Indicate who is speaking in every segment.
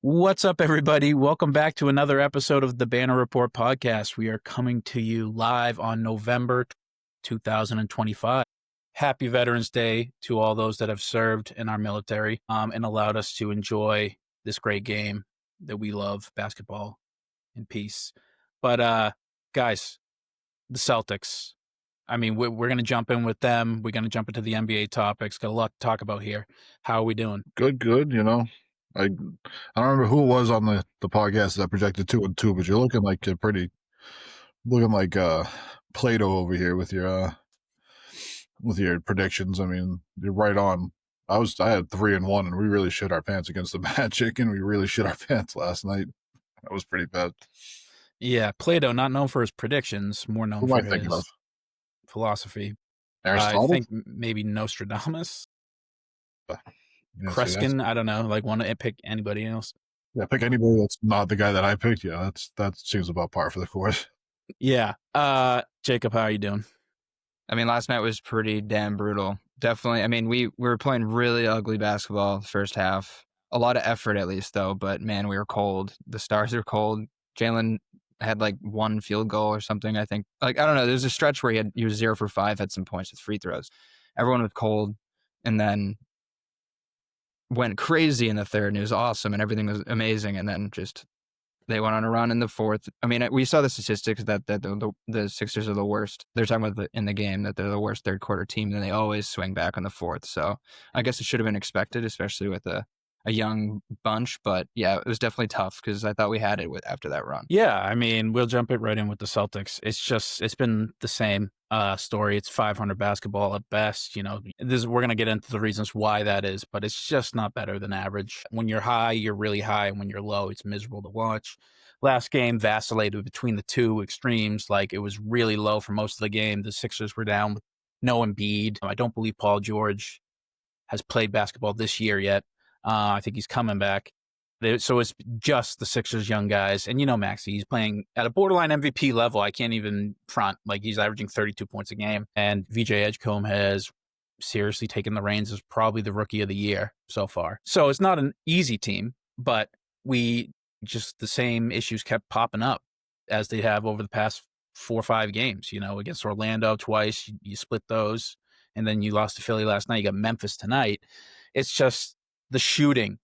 Speaker 1: What's up, everybody? Welcome back to another episode of the Banner Report podcast. We are coming to you live on November 2025. Happy Veterans Day to all those that have served in our military and allowed us to enjoy this great game that we love, basketball in peace. But guys, the Celtics. I mean, we're going to jump in with them. We're going to jump into the NBA topics. Got a lot to talk about here. How are we doing?
Speaker 2: Good. I don't remember who it was on the podcast that projected 2-2, but you're looking like Plato over here with your predictions. I mean, you're right on. I had 3-1, and we really shit our pants against the Magic, and we really shit our pants last night. That was pretty bad.
Speaker 1: Yeah, Plato, not known for his predictions, more known
Speaker 2: Who
Speaker 1: for
Speaker 2: am I thinking of?
Speaker 1: his philosophy. I
Speaker 2: Aristotle?
Speaker 1: think maybe Nostradamus,
Speaker 2: Yeah,
Speaker 1: Kreskin. I don't know. Like, want to pick anybody else?
Speaker 2: yeah, pick anybody that's not the guy that I picked. Yeah, that seems about par for the course.
Speaker 1: Yeah. Jacob, how are you doing?
Speaker 3: I mean, last night was pretty damn brutal. Definitely. I mean, we were playing really ugly basketball the first half. A lot of effort, at least, though. But man, we were cold. The stars were cold. Jalen had like one field goal or something. I think. I don't know. There's a stretch where he was 0 for 5, had some points with free throws. Everyone was cold, and then went crazy in the third, and it was awesome, and everything was amazing. And then just they went on a run in the fourth. I mean, we saw the statistics that the Sixers are the worst. They're talking about in the game that they're the worst third quarter team, and they always swing back on the fourth. So I guess it should have been expected, especially with a young bunch. But yeah, it was definitely tough because I thought we had it after that run.
Speaker 1: Yeah, I mean, we'll jump it right in with the Celtics. It's been the same story. It's 500 basketball at best. You know, we're going to get into the reasons why that is, but it's just not better than average. When you're high, you're really high. And when you're low, it's miserable to watch. Last game vacillated between the two extremes. Like, it was really low for most of the game. The Sixers were down with no Embiid. I don't believe Paul George has played basketball this year yet. I think he's coming back. So it's just the Sixers young guys. And you know Maxey, he's playing at a borderline MVP level. I can't even front. Like, he's averaging 32 points a game. And VJ Edgecombe has seriously taken the reins as probably the rookie of the year so far. So it's not an easy team, but the same issues kept popping up as they have over the past 4 or 5 games. You know, against Orlando twice, you split those. And then you lost to Philly last night. You got Memphis tonight. It's just the shooting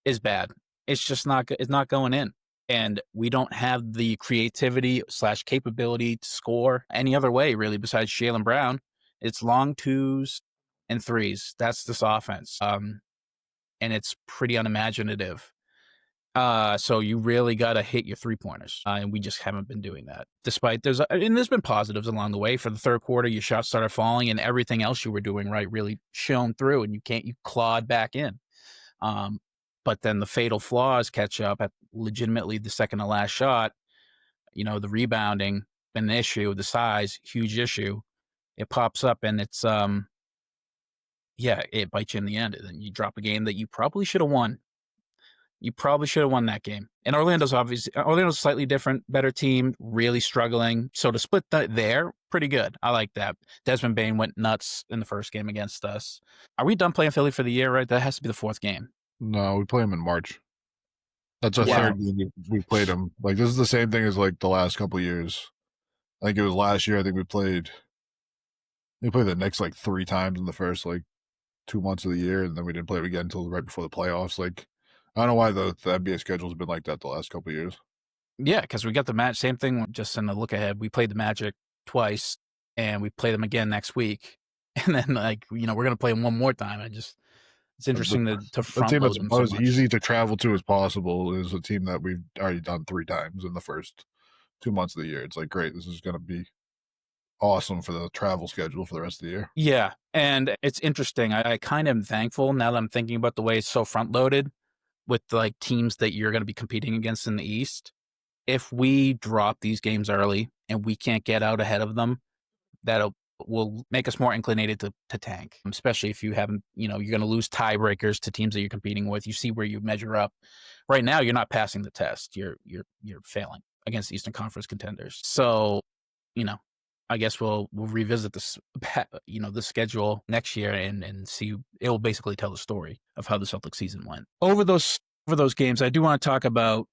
Speaker 1: is bad. It's just not going in. And we don't have the creativity / capability to score any other way, really, besides Jaylen Brown. It's long 2s and 3s. That's this offense. And it's pretty unimaginative. So you really got to hit your 3-pointers. And we just haven't been doing that. Despite there's been positives along the way. For the third quarter, your shots started falling and everything else you were doing right really shone through, and you clawed back in. But then the fatal flaws catch up at legitimately the second to last shot. You know, the rebounding, an issue, the size, huge issue. It pops up and it's, it bites you in the end. And then you drop a game that you probably should have won. You probably should have won that game. And Orlando's a slightly different, better team, really struggling. So to split there, pretty good. I like that. Desmond Bane went nuts in the first game against us. Are we done playing Philly for the year, right? That has to be the 4th game.
Speaker 2: No, we play him in March. That's our third game we played him. Like, this is the same thing as like the last couple of years. I think it was last year. I think we played the Knicks like 3 times in the first like 2 months of the year, and then we didn't play it again until right before the playoffs. Like, I don't know why the NBA schedule's been like that the last couple of years.
Speaker 1: Yeah, because we got the match. Same thing. Just in the look ahead, we played the Magic twice, and we play them again next week. And then, we're going to play them one more time. It's interesting to front load them so much.
Speaker 2: The team that's as easy to travel to as possible is a team that we've already done 3 times in the first 2 months of the year. It's like, great, this is going to be awesome for the travel schedule for the rest of the year.
Speaker 1: Yeah, and it's interesting. I kind of am thankful now that I'm thinking about the way it's so front loaded with like teams that you're going to be competing against in the East. If we drop these games early and we can't get out ahead of them, will make us more inclinated to tank, especially if you haven't, you're going to lose tiebreakers to teams that you're competing with. You see where you measure up. Right now, you're not passing the test. You're failing against Eastern Conference contenders. So, I guess we'll revisit this, the schedule next year and see. It will basically tell the story of how the Celtics season went. Over those For those games, I do want to talk about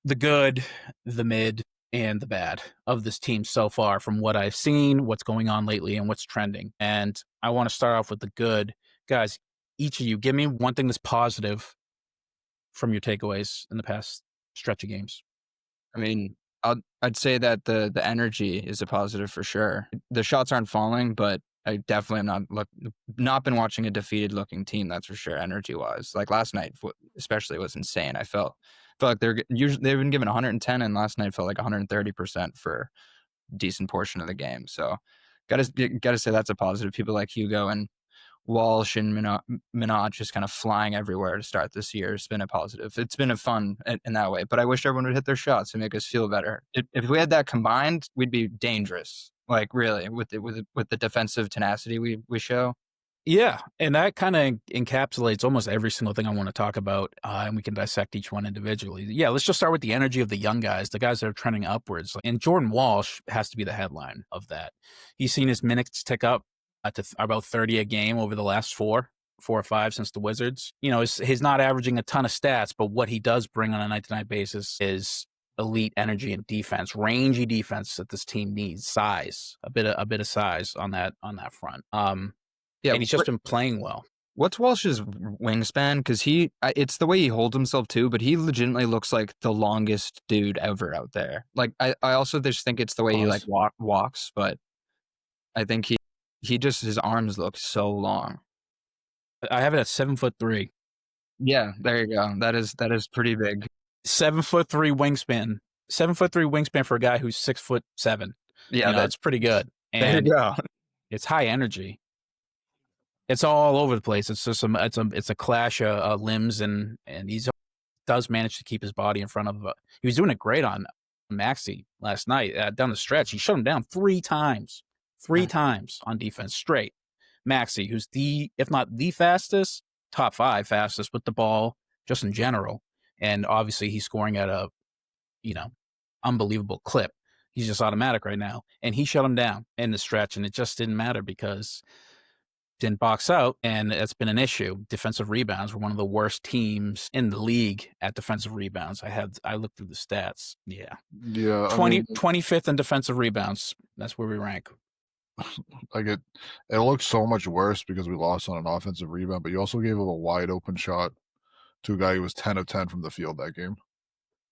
Speaker 1: the good, the mid, and the bad of this team so far from what I've seen, what's going on lately, and what's trending. And I want to start off with the good. Guys, each of you, give me one thing that's positive from your takeaways in the past stretch of games.
Speaker 3: I mean, I'd say that the energy is a positive for sure. The shots aren't falling, but I definitely am not been watching a defeated looking team. That's for sure. Energy wise, like last night, especially was insane. I felt like they've been given 110, and last night felt like 130% for a decent portion of the game. So, gotta say that's a positive. People like Hugo and Walsh and Minot just kind of flying everywhere to start this year. It's been a positive. It's been a fun in that way. But I wish everyone would hit their shots and make us feel better. If we had that combined, we'd be dangerous. Like really, with the defensive tenacity we show.
Speaker 1: Yeah, and that kind of encapsulates almost every single thing I want to talk about, and we can dissect each one individually. Yeah, let's just start with the energy of the young guys, the guys that are trending upwards. And Jordan Walsh has to be the headline of that. He's seen his minutes tick up to about 30 a game over the last four or five since the Wizards. You know, he's not averaging a ton of stats, but what he does bring on a night-to-night basis is elite energy and defense, rangy defense that this team needs, size, a bit of size on that front.
Speaker 3: Yeah,
Speaker 1: and he's just been playing well.
Speaker 3: What's Walsh's wingspan? Because it's the way he holds himself too, but he legitimately looks like the longest dude ever out there. Like I also just think it's the way he like walks, but I think he just his arms look so long.
Speaker 1: I have it at 7'3".
Speaker 3: Yeah, there you go. That is pretty big.
Speaker 1: 7'3" wingspan. 7'3" wingspan for a guy who's 6'7".
Speaker 3: Yeah,
Speaker 1: that's pretty good. And
Speaker 3: there you go.
Speaker 1: It's high energy. It's all over the place. It's just it's a clash of limbs, and he does manage to keep his body in front of. He was doing it great on Maxey last night down the stretch. He shut him down three times on defense straight. Maxey, who's if not the fastest, top 5 fastest with the ball just in general, and obviously he's scoring at a unbelievable clip. He's just automatic right now, and he shut him down in the stretch, and it just didn't matter because didn't box out, and it's been an issue. Defensive rebounds were one of the worst teams in the league at defensive rebounds. I looked through the stats. Yeah. 25th in defensive rebounds. That's where we rank.
Speaker 2: Like it looks so much worse because we lost on an offensive rebound, but you also gave up a wide open shot to a guy who was 10 of 10 from the field that game.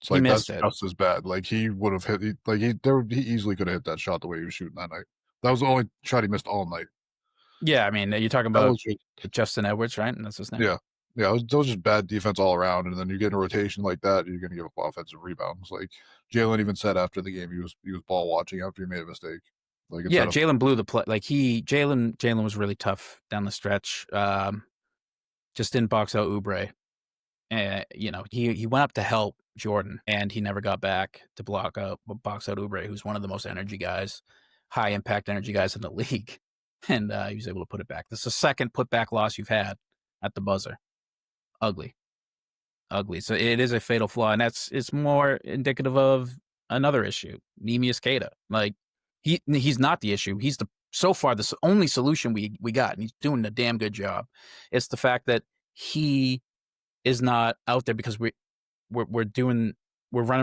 Speaker 2: It's like that's just as bad. Like he would have hit. He easily could have hit that shot the way he was shooting that night. That was the only shot he missed all night.
Speaker 1: Yeah, I mean, you're talking about Justin Edwards, right? And that's his name.
Speaker 2: Yeah, it was just bad defense all around. And then you get in a rotation like that, you're going to give up offensive rebounds. Like Jalen even said after the game, he was ball watching after he made a mistake. Like
Speaker 1: yeah, Jalen blew the play. Like Jalen was really tough down the stretch. Just didn't box out Oubre. He went up to help Jordan, and he never got back to box out Oubre, who's one of the most energy guys, high impact energy guys in the league. And he was able to put it back. This is the second putback loss you've had at the buzzer. Ugly. So it is a fatal flaw, and it's more indicative of another issue, Neemias Queta. Like he's not the issue. He's so far the only solution we got, and he's doing a damn good job. It's the fact that he is not out there because we're running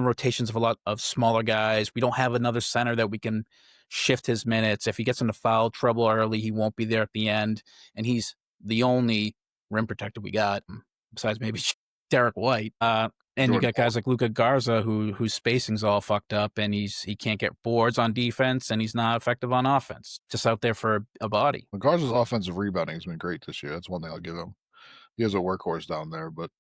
Speaker 1: rotations of a lot of smaller guys. We don't have another center that we can shift his minutes. If he gets into foul trouble early, he won't be there at the end. And he's the only rim protector we got, besides maybe Derek White. And you got guys like Luka Garza whose spacing's all fucked up, and he can't get boards on defense, and he's not effective on offense. Just out there for a body.
Speaker 2: Garza's offensive rebounding has been great this year. That's one thing I'll give him. He has a workhorse down there, but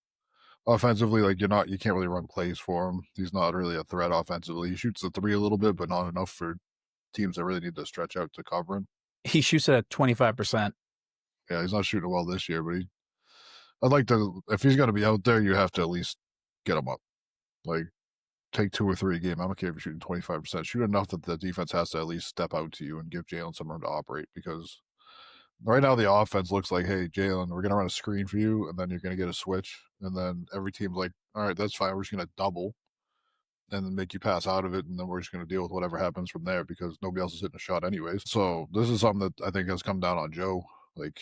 Speaker 2: offensively, like you can't really run plays for him. He's not really a threat offensively. He shoots the 3 a little bit, but not enough for teams that really need to stretch out to cover him.
Speaker 1: He shoots it at 25%.
Speaker 2: Yeah, he's not shooting well this year, but I'd like to, if he's going to be out there, you have to at least get him up. Like, take 2 or 3 a game. I don't care if you're shooting 25%. Shoot enough that the defense has to at least step out to you and give Jalen some room to operate, because right now the offense looks like, hey, Jalen, we're going to run a screen for you, and then you're going to get a switch, and then every team's like, all right, that's fine. We're just going to double and then make you pass out of it, and then we're just going to deal with whatever happens from there because nobody else is hitting a shot anyways. So this is something that I think has come down on Joe. Like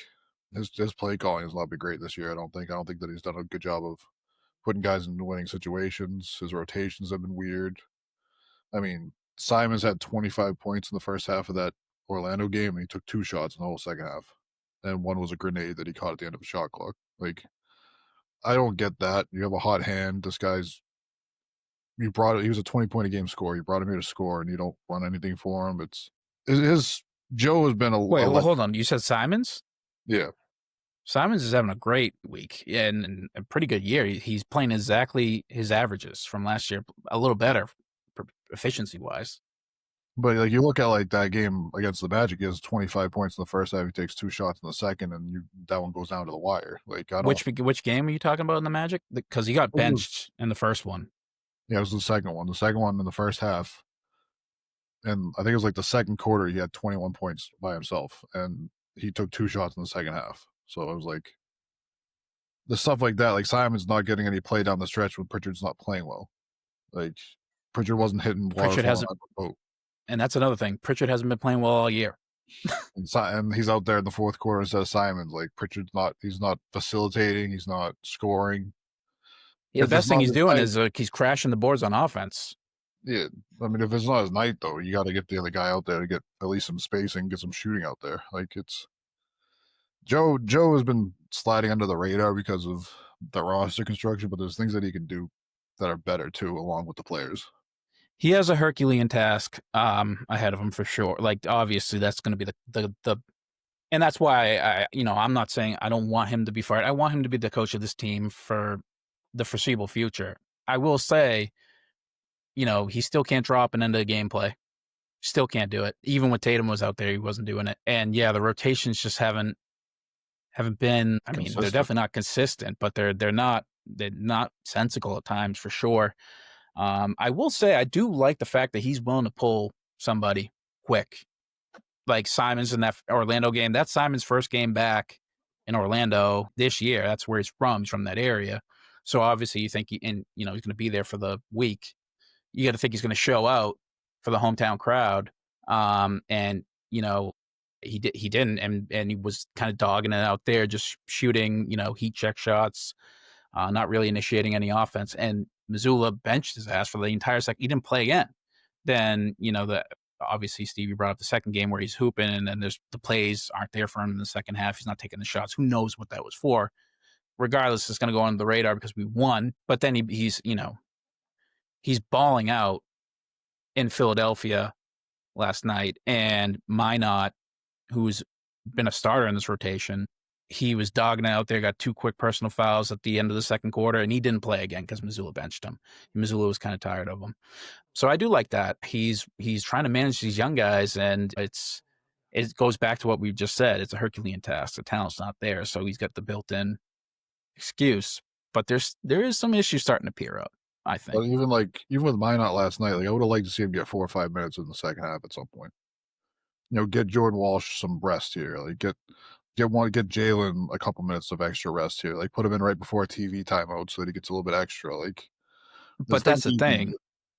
Speaker 2: his play calling has not been great this year. I don't think that he's done a good job of putting guys into winning situations. His rotations have been weird. I mean, Simons had 25 points in the first half of that Orlando game, and he took 2 shots in the whole second half. And one was a grenade that he caught at the end of a shot clock. Like, I don't get that. You have a hot hand. This guy's he was a 20-point a game scorer. You brought him here to score, and you don't run anything for him. His Joe has been
Speaker 1: Wait, well, hold on. You said Simons?
Speaker 2: Yeah.
Speaker 1: Simons is having a great week, and a pretty good year. He's playing exactly his averages from last year, a little better efficiency-wise.
Speaker 2: But like you look at like that game against the Magic, he has 25 points in the first half. He takes 2 shots in the second, and that one goes down to the wire. Like I don't.
Speaker 1: Which game are you talking about in the Magic? Because he got benched in the first one.
Speaker 2: Yeah, it was the second one. The second one in the first half, and I think it was like the second quarter. He had 21 points by himself, and he took 2 shots in the second half. So it was like the stuff like that. Like Simon's not getting any play down the stretch when Pritchard's not playing well. Like Pritchard wasn't hitting water.
Speaker 1: Pritchard hasn't. And that's another thing. Pritchard hasn't been playing well all year.
Speaker 2: And he's out there in the fourth quarter instead of Simons. Like Pritchard's he's not facilitating. He's not scoring.
Speaker 1: Yeah, the best thing he's doing is he's crashing the boards on offense.
Speaker 2: Yeah. I mean, if it's not his night, though, you got to get the other guy out there to get at least some spacing, get some shooting out there. Like Joe has been sliding under the radar because of the roster construction, but there's things that he can do that are better, too, along with the players.
Speaker 1: He has a Herculean task ahead of him for sure. Like obviously, that's going to be the, and that's why I'm not saying I don't want him to be fired. I want him to be the coach of this team for the foreseeable future. I will say, he still can't drop an end of the game play. Still can't do it. Even when Tatum was out there, he wasn't doing it. And yeah, the rotations just haven't been. I mean, they're definitely not consistent, but they're not sensical at times for sure. I will say I do like the fact that he's willing to pull somebody quick, like Simons in that Orlando game. That's Simons' first game back in Orlando this year. That's where he's from. He's from that area. So obviously you think he's going to be there for the week. You got to think he's going to show out for the hometown crowd. And he didn't, and he was kind of dogging it out there, just shooting, heat check shots, not really initiating any offense. And Missoula benched his ass for the entire second. He didn't play again. Then, obviously Stevie brought up the second game where he's hooping, and then the plays aren't there for him in the second half. He's not taking the shots. Who knows what that was for? Regardless, it's going to go under the radar because we won. But then he's balling out in Philadelphia last night, and Minot, who's been a starter in this rotation, he was dogging it out there, got 2 quick personal fouls at the end of the second quarter, and he didn't play again because Missoula benched him. Missoula was kind of tired of him. So I do like that. He's trying to manage these young guys, and it goes back to what we just said. It's a Herculean task. The talent's not there, so he's got the built-in excuse. But there is some issues starting to appear up, I think.
Speaker 2: But even with Minot last night, I would have liked to see him get 4 or 5 minutes in the second half at some point. Get Jordan Walsh some rest here. Like get Jalen a couple minutes of extra rest here. Like put him in right before a TV timeout so that he gets a little bit extra. Like,
Speaker 1: but that's the thing.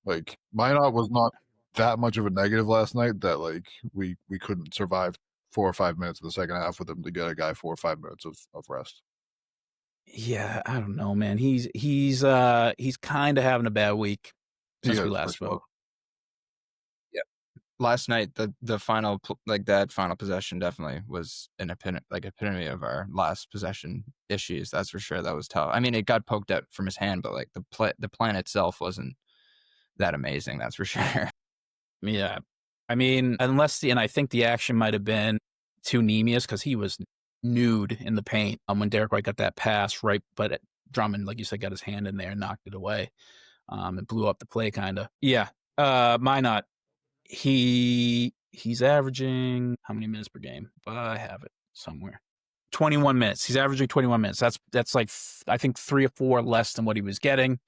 Speaker 2: Like Minot was not that much of a negative last night that like we couldn't survive 4 or 5 minutes of the second half with him to get a guy 4 or 5 minutes of rest.
Speaker 1: Yeah, I don't know, man. He's kind of having a bad week since we last spoke.
Speaker 3: Last night, the final that final possession definitely was an epitome of our last possession issues. That's for sure. That was tough. I mean, it got poked out from his hand, but like the plan itself wasn't that amazing. That's for sure.
Speaker 1: Yeah, I mean, and I think the action might have been to Nemius because he was nude in the paint when Derek White got that pass right, but Drummond, like you said, got his hand in there and knocked it away. It blew up the play, kind of. Yeah, Minot. He's averaging how many minutes per game? I have it somewhere. 21 minutes. He's averaging 21 minutes. That's like I think 3 or 4 less than what he was getting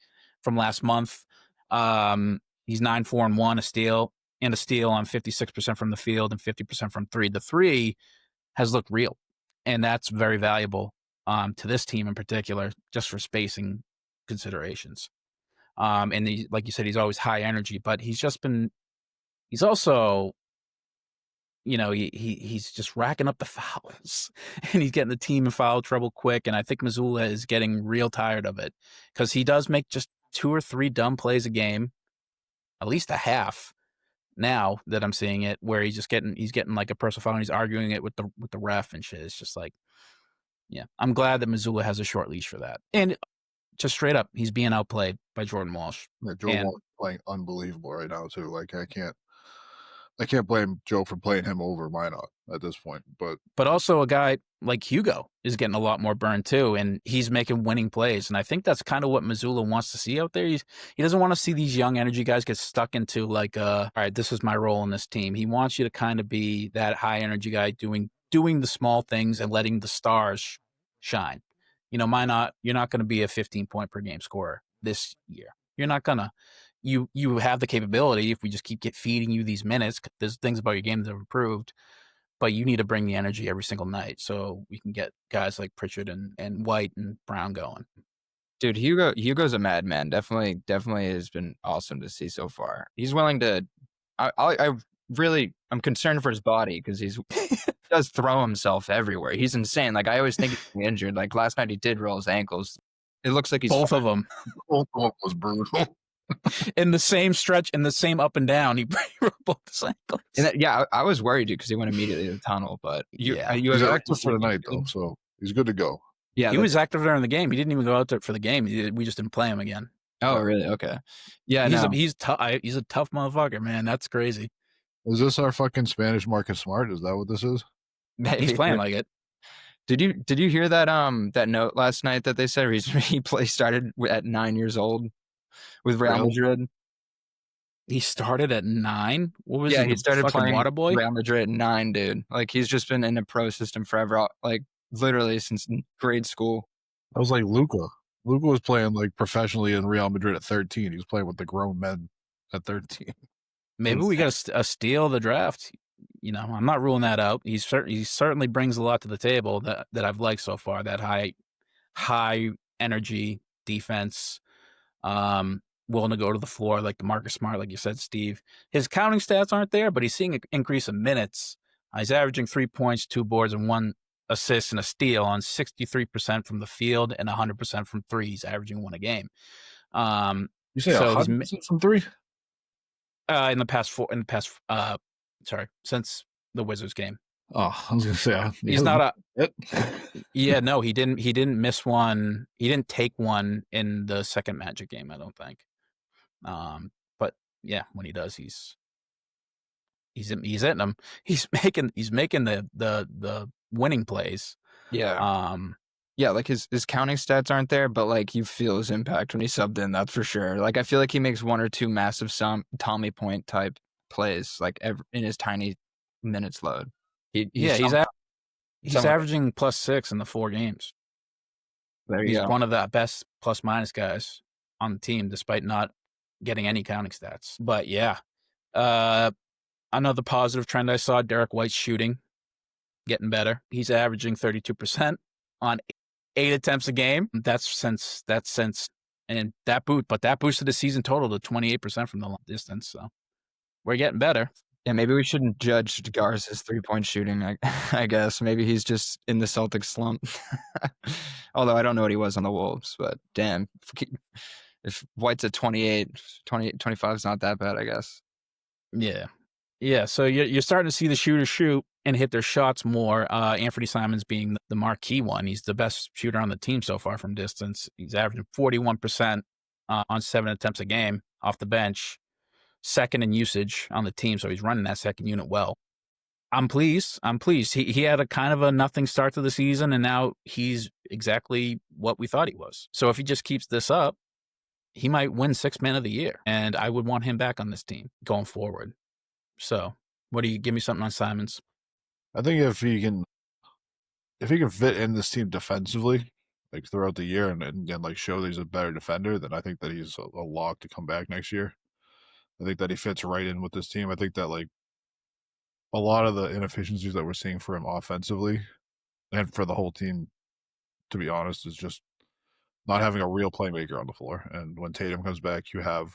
Speaker 1: from last month. He's 9, 4, and 1, a steal on 56% from the field and 50% from 3. The 3 has looked real, and that's very valuable to this team in particular, just for spacing considerations. And like you said, he's always high energy, but he's also he's just racking up the fouls and he's getting the team in foul trouble quick. And I think Missoula is getting real tired of it because he does make just 2 or 3 dumb plays a game, at least a half. Now that I'm seeing it, where he's getting like a personal foul and he's arguing it with the ref and shit. It's just like, yeah, I'm glad that Missoula has a short leash for that. And just straight up, he's being outplayed by Jordan Walsh.
Speaker 2: Yeah, Jordan Walsh is playing unbelievable right now too. Like I can't blame Joe for playing him over Minot at this point. But
Speaker 1: also a guy like Hugo is getting a lot more burn too, and he's making winning plays. And I think that's kind of what Missoula wants to see out there. He doesn't want to see these young energy guys get stuck into like, all right, this is my role in this team. He wants you to kind of be that high energy guy doing the small things and letting the stars shine. Minot, you're not going to be a 15-point per game scorer this year. You're not gonna. You have the capability if we just keep feeding you these minutes. There's things about your game that have improved, but you need to bring the energy every single night so we can get guys like Pritchard and White and Brown going.
Speaker 3: Dude, Hugo's a madman. Definitely has been awesome to see so far. He's willing to. I'm concerned for his body because he does throw himself everywhere. He's insane. Like I always think he's injured. Like last night he did roll his ankles. It looks like he's
Speaker 1: both of them.
Speaker 2: Both of them was brutal.
Speaker 1: In the same stretch, in the same up and down, he broke both his ankles.
Speaker 3: And I was worried, dude, because he went immediately to the tunnel. But
Speaker 2: he's active for the night though, so he's good to go.
Speaker 3: Yeah,
Speaker 1: he was active during the game. He didn't even go out there for the game. We just didn't play him again.
Speaker 3: Oh, really? Okay. Yeah,
Speaker 1: he's tough. He's a tough motherfucker, man. That's crazy.
Speaker 2: Is this our fucking Spanish Marcus Smart? Is that what this is?
Speaker 1: Maybe. He's playing like it.
Speaker 3: Did you hear that that note last night that they said he started at 9 years old with Real Madrid?
Speaker 1: He started at 9. What was
Speaker 3: he started playing
Speaker 1: water boy?
Speaker 3: Real Madrid at 9, dude. Like he's just been in a pro system forever, like literally since grade school.
Speaker 2: I was like Luca. Luca was playing like professionally in Real Madrid at 13. He was playing with the grown men at 13.
Speaker 1: Maybe we got a steal the draft. I'm not ruling that out. He certainly brings a lot to the table that I've liked so far. That high energy defense, willing to go to the floor like the Marcus Smart, like you said, Steve. His counting stats aren't there, but he's seeing an increase in minutes. He's averaging 3 points, 2 boards, and 1 assist and a steal on 63% from the field and 100% from 3. He's averaging 1 a game.
Speaker 2: You say 100% from 3?
Speaker 1: Since the Wizards game.
Speaker 2: Oh, I was gonna say
Speaker 1: he's not yeah, no, he didn't miss one. He didn't take one in the second Magic game, I don't think. But yeah, when he does, he's hitting them. He's making the winning plays.
Speaker 3: Yeah. Yeah, like his counting stats aren't there, but like you feel his impact when he subbed in. That's for sure. Like I feel like he makes 1 or 2 massive Tommy Point type plays, like in his tiny minutes load. He's
Speaker 1: averaging +6 in the 4 games. He's one of the best plus-minus guys on the team, despite not getting any counting stats. But yeah, another positive trend I saw: Derek White's shooting getting better. He's averaging 32% on 8 attempts a game. That's since and that boosted the season total to 28% from the long distance. So we're getting better.
Speaker 3: Yeah, maybe we shouldn't judge Garza's 3-point shooting. I guess maybe he's just in the Celtics slump. Although I don't know what he was on the Wolves, but damn, if White's at 28, 25 is not that bad, I guess.
Speaker 1: Yeah. So you're starting to see the shooters shoot and hit their shots more. Anthony Simons being the marquee one. He's the best shooter on the team so far from distance. He's averaging 41% on 7 attempts a game off the bench. Second in usage on the team, so he's running that second unit well. I'm pleased. He had a kind of a nothing start to the season, and now he's exactly what we thought he was. So if he just keeps this up, he might win 6th man of the year, and I would want him back on this team going forward. So what do you give me something on Simons?
Speaker 2: I think if he can fit in this team defensively, like throughout the year, and like show that he's a better defender, then I think that he's a lock to come back next year. I think that he fits right in with this team. I think that like a lot of the inefficiencies that we're seeing for him offensively and for the whole team, to be honest, is just not having a real playmaker on the floor. And when Tatum comes back, you have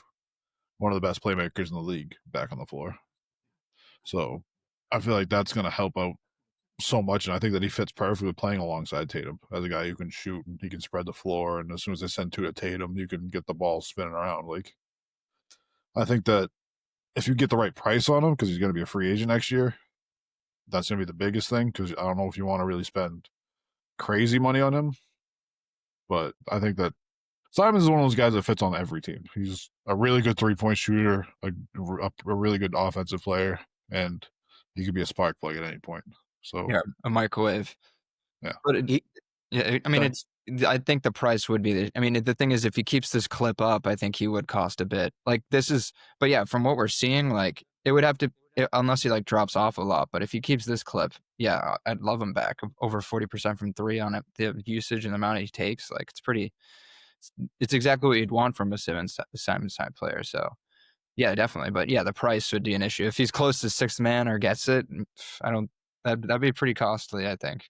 Speaker 2: one of the best playmakers in the league back on the floor. So I feel like that's going to help out so much, and I think that he fits perfectly with playing alongside Tatum as a guy who can shoot and he can spread the floor, and as soon as they send two to Tatum, you can get the ball spinning around. Like, I think that if you get the right price on him, because he's going to be a free agent next year, that's going to be the biggest thing, because I don't know if you want to really spend crazy money on him, but I think that Simons is one of those guys that fits on every team. He's a really good three-point shooter, a really good offensive player, and he could be a spark plug at any point. So
Speaker 3: Yeah, a microwave.
Speaker 2: Yeah.
Speaker 3: But I mean, I think the price would be. I mean, the thing is, if he keeps this clip up, I think he would cost a bit. Like this is, but yeah, from what we're seeing, like it would have to, unless he like drops off a lot. But if he keeps this clip, yeah, I'd love him back. Over 40% from three on it. The usage and the amount he takes, like it's pretty. It's exactly what you'd want from a Simons type player. So yeah, definitely. But yeah, the price would be an issue. If he's close to sixth man or gets it, I don't. That'd be pretty costly, I think.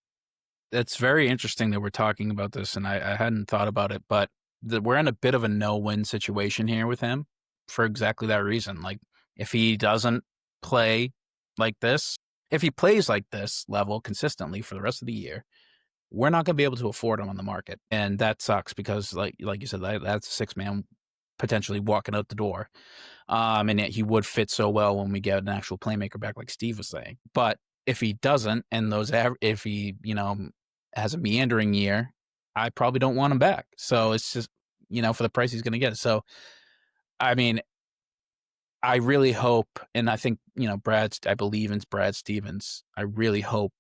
Speaker 1: It's very interesting that we're talking about this, and I hadn't thought about it, but we're in a bit of a no-win situation here with him for exactly that reason. Like, if he doesn't play like this, if he plays like this level consistently for the rest of the year, we're not going to be able to afford him on the market, and that sucks because, like you said, that's a six-man potentially walking out the door, and he would fit so well when we get an actual playmaker back, like Steve was saying. But if he doesn't, and if he has a meandering year, I probably don't want him back. So it's just for the price he's going to get. So I mean, I really hope, and I think I believe in Brad Stevens. I really hope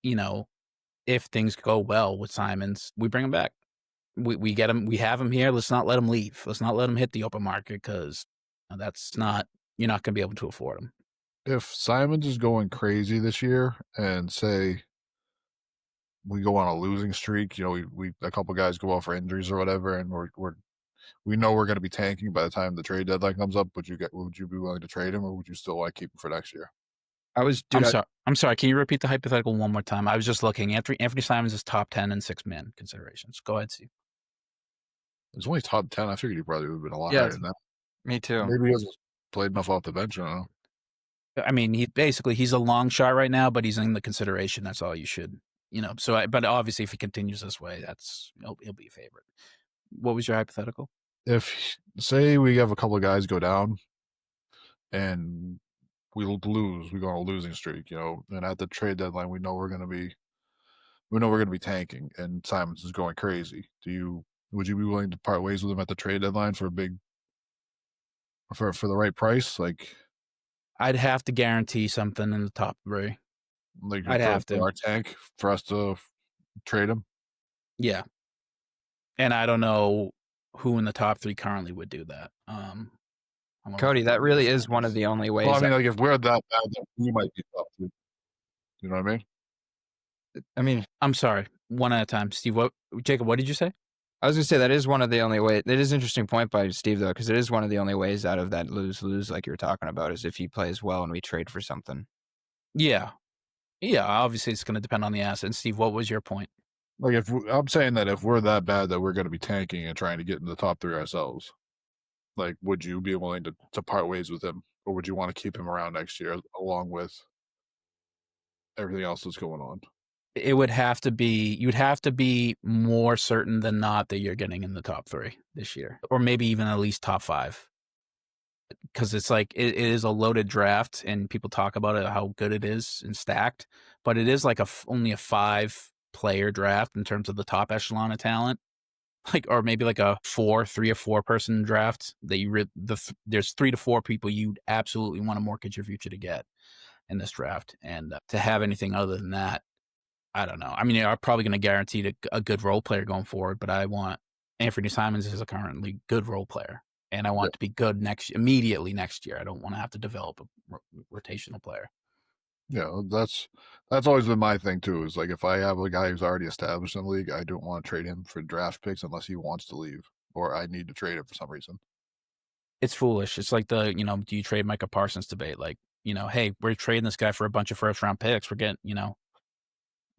Speaker 1: if things go well with Simons, we bring him back. We get him. We have him here. Let's not let him leave. Let's not let him hit the open market because that's not. You're not going to be able to afford him.
Speaker 2: If Simons is going crazy this year, and say we go on a losing streak, we a couple guys go out for injuries or whatever, and we know we're going to be tanking by the time the trade deadline comes up. Would you be willing to trade him, or would you still want to keep him for next year?
Speaker 1: I'm sorry. Can you repeat the hypothetical one more time? I was just looking. Anthony Simons is top 10 in six-man considerations. Go ahead, Steve.
Speaker 2: It's only top 10. I figured he probably would have been a lot higher than that.
Speaker 3: Me too.
Speaker 2: Maybe he hasn't played enough off the bench. I don't know.
Speaker 1: I mean, he's a long shot right now, but he's in the consideration. That's all you should, So, but obviously, if he continues this way, he'll be a favorite. What was your hypothetical?
Speaker 2: If say we have a couple of guys go down, and we lose, we go on a losing streak, and at the trade deadline, we know we're going to be tanking, and Simons is going crazy. Would you be willing to part ways with him at the trade deadline for the right price? Like,
Speaker 1: I'd have to guarantee something in the top three.
Speaker 2: Like, I'd have to our tank for us to trade him.
Speaker 1: Yeah, and I don't know who in the top three currently would do that.
Speaker 3: Cody, that really is one of the only ways.
Speaker 2: Well, I mean, like if we're that bad, then we might be top two. You know what I mean?
Speaker 3: I mean,
Speaker 1: I'm sorry. One at a time. Steve, Jacob, what did you say?
Speaker 3: I was going to say that is one of the only ways. It is an interesting point by Steve, though, because it is one of the only ways out of that lose-lose like you were talking about is if he plays well and we trade for something.
Speaker 1: Yeah. Yeah, obviously it's going to depend on the asset. And Steve, what was your point?
Speaker 2: Like, I'm saying that if we're that bad that we're going to be tanking and trying to get in the top three ourselves, like, would you be willing to part ways with him, or would you want to keep him around next year along with everything else that's going on?
Speaker 1: It would have to be, you'd have to be more certain than not that you're getting in the top three this year, or maybe even at least top five. Because it's like, it is a loaded draft, and people talk about it, how good it is and stacked, but it is like only a 5-player draft in terms of the top echelon of talent. Like, or maybe like a 3 or 4 person draft that there's 3 to 4 people you'd absolutely want to mortgage your future to get in this draft. And to have anything other than that, I don't know. I mean, you're probably going to guarantee a good role player going forward, but I want Anthony Simons is a currently good role player, and I want it to be good immediately next year. I don't want to have to develop a rotational player.
Speaker 2: Yeah, that's always been my thing too. Is like if I have a guy who's already established in the league, I don't want to trade him for draft picks unless he wants to leave or I need to trade him for some reason.
Speaker 1: It's foolish. It's like the do you trade Micah Parsons debate? Like, hey, we're trading this guy for a bunch of first round picks. We're getting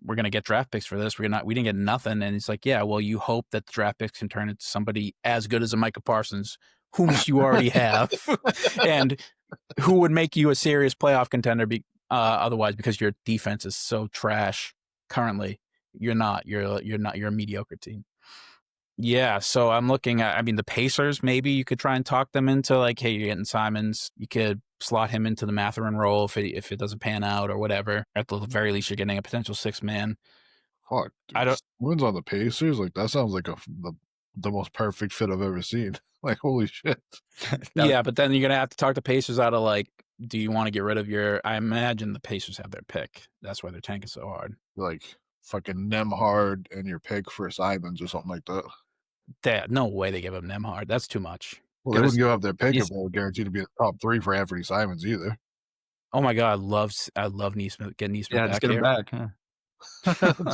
Speaker 1: we're gonna get draft picks for this. We didn't get nothing. And it's like, yeah, well, you hope that the draft picks can turn into somebody as good as a Micah Parsons, whom you already have, and who would make you a serious playoff contender Otherwise, because your defense is so trash currently, you're not. You're a mediocre team. Yeah, so I'm looking at, I mean, the Pacers, maybe you could try and talk them into like, hey, you're getting Simons. You could slot him into the Mathurin role if it doesn't pan out or whatever. At the very least, you're getting a potential 6-man.
Speaker 2: Fuck, dude.
Speaker 1: I don't.
Speaker 2: Wins on the Pacers, like that sounds like the most perfect fit I've ever seen. Like, holy shit.
Speaker 1: Yeah, but then you're gonna have to talk the Pacers out of like, do you want to get rid of your? I imagine the Pacers have their pick. That's why they're tanking so hard.
Speaker 2: Like fucking Nemhard and your pick for Simons or something like that.
Speaker 1: No way they give up Nemhard. That's too much.
Speaker 2: Well, they wouldn't give up their pick if they were guaranteed to be the top 3 for Anthony Simons either.
Speaker 1: Oh my god, I love Neesmith. Get Neesmith back
Speaker 3: just get him back. Huh?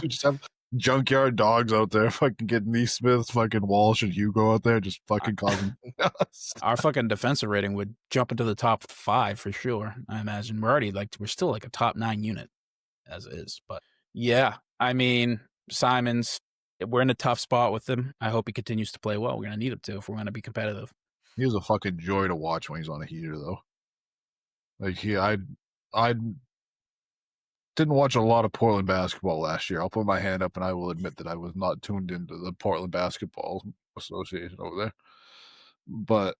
Speaker 2: Dude, just have junkyard dogs out there, fucking get Neesmith, fucking Walsh, and Hugo out there, just fucking causing chaos.
Speaker 1: Our fucking defensive rating would jump into the top 5 for sure. I imagine we're still like a top 9 unit as is. But yeah, I mean, Simons, we're in a tough spot with him. I hope he continues to play well. We're gonna need him to if we're gonna be competitive.
Speaker 2: He was a fucking joy to watch when he's on a heater, though. Like I didn't watch a lot of Portland basketball last year. I'll put my hand up and I will admit that I was not tuned into the Portland Basketball Association over there. But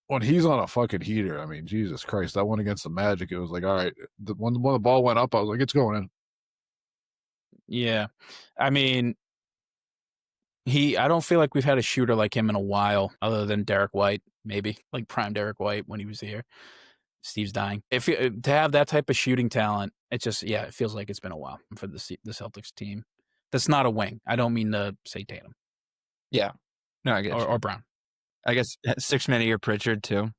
Speaker 2: when he's on a fucking heater, I mean, Jesus Christ, that one against the Magic, it was like, all right, when the ball went up, I was like, it's going in.
Speaker 1: Yeah. I mean, I don't feel like we've had a shooter like him in a while, other than Derek White, maybe, like prime Derek White when he was here. Steve's dying. To have that type of shooting talent, it feels like it's been a while for the Celtics team. That's not a wing. I don't mean to say Tatum.
Speaker 3: Yeah. No, I get
Speaker 1: or Brown.
Speaker 3: I guess 6-man a year Pritchard too.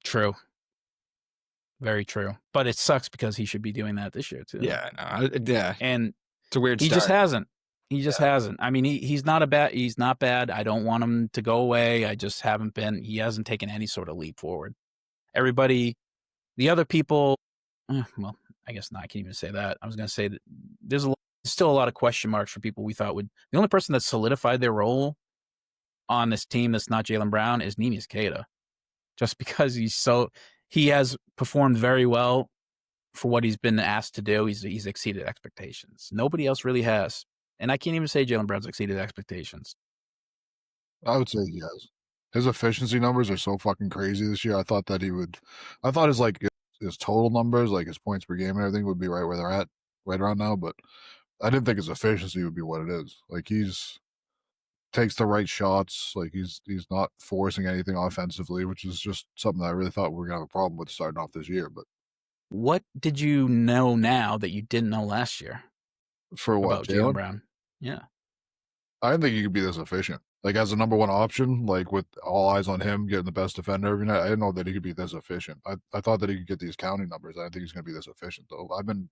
Speaker 1: True. Very true. But it sucks because he should be doing that this year too.
Speaker 3: Yeah. No, yeah.
Speaker 1: And
Speaker 3: it's a weird
Speaker 1: He
Speaker 3: start.
Speaker 1: just hasn't. He just hasn't. I mean, he's not bad. I don't want him to go away. I just haven't been. He hasn't taken any sort of leap forward. Everybody, the other people, well, I guess not. I can't even say that. I was going to say that there's still a lot of question marks for people we thought would. The only person that solidified their role on this team that's not Jaylen Brown is Neemias Queta, just because he has performed very well for what he's been asked to do. He's exceeded expectations. Nobody else really has. And I can't even say Jaylen Brown's exceeded expectations.
Speaker 2: I would say he has. His efficiency numbers are so fucking crazy this year. I thought his total numbers, like his points per game and everything, would be right where they're at right around now. But I didn't think his efficiency would be what it is. Like he's takes the right shots. Like he's not forcing anything offensively, which is just something that I really thought we were gonna have a problem with starting off this year. But
Speaker 1: what did you know now that you didn't know last year?
Speaker 2: For what,
Speaker 1: about Jaylen Brown? Yeah.
Speaker 2: I didn't think he could be this efficient. Like as a number 1 option, like with all eyes on him getting the best defender every night, I didn't know that he could be this efficient. I thought that he could get these counting numbers. I didn't think he's going to be this efficient, though. I've been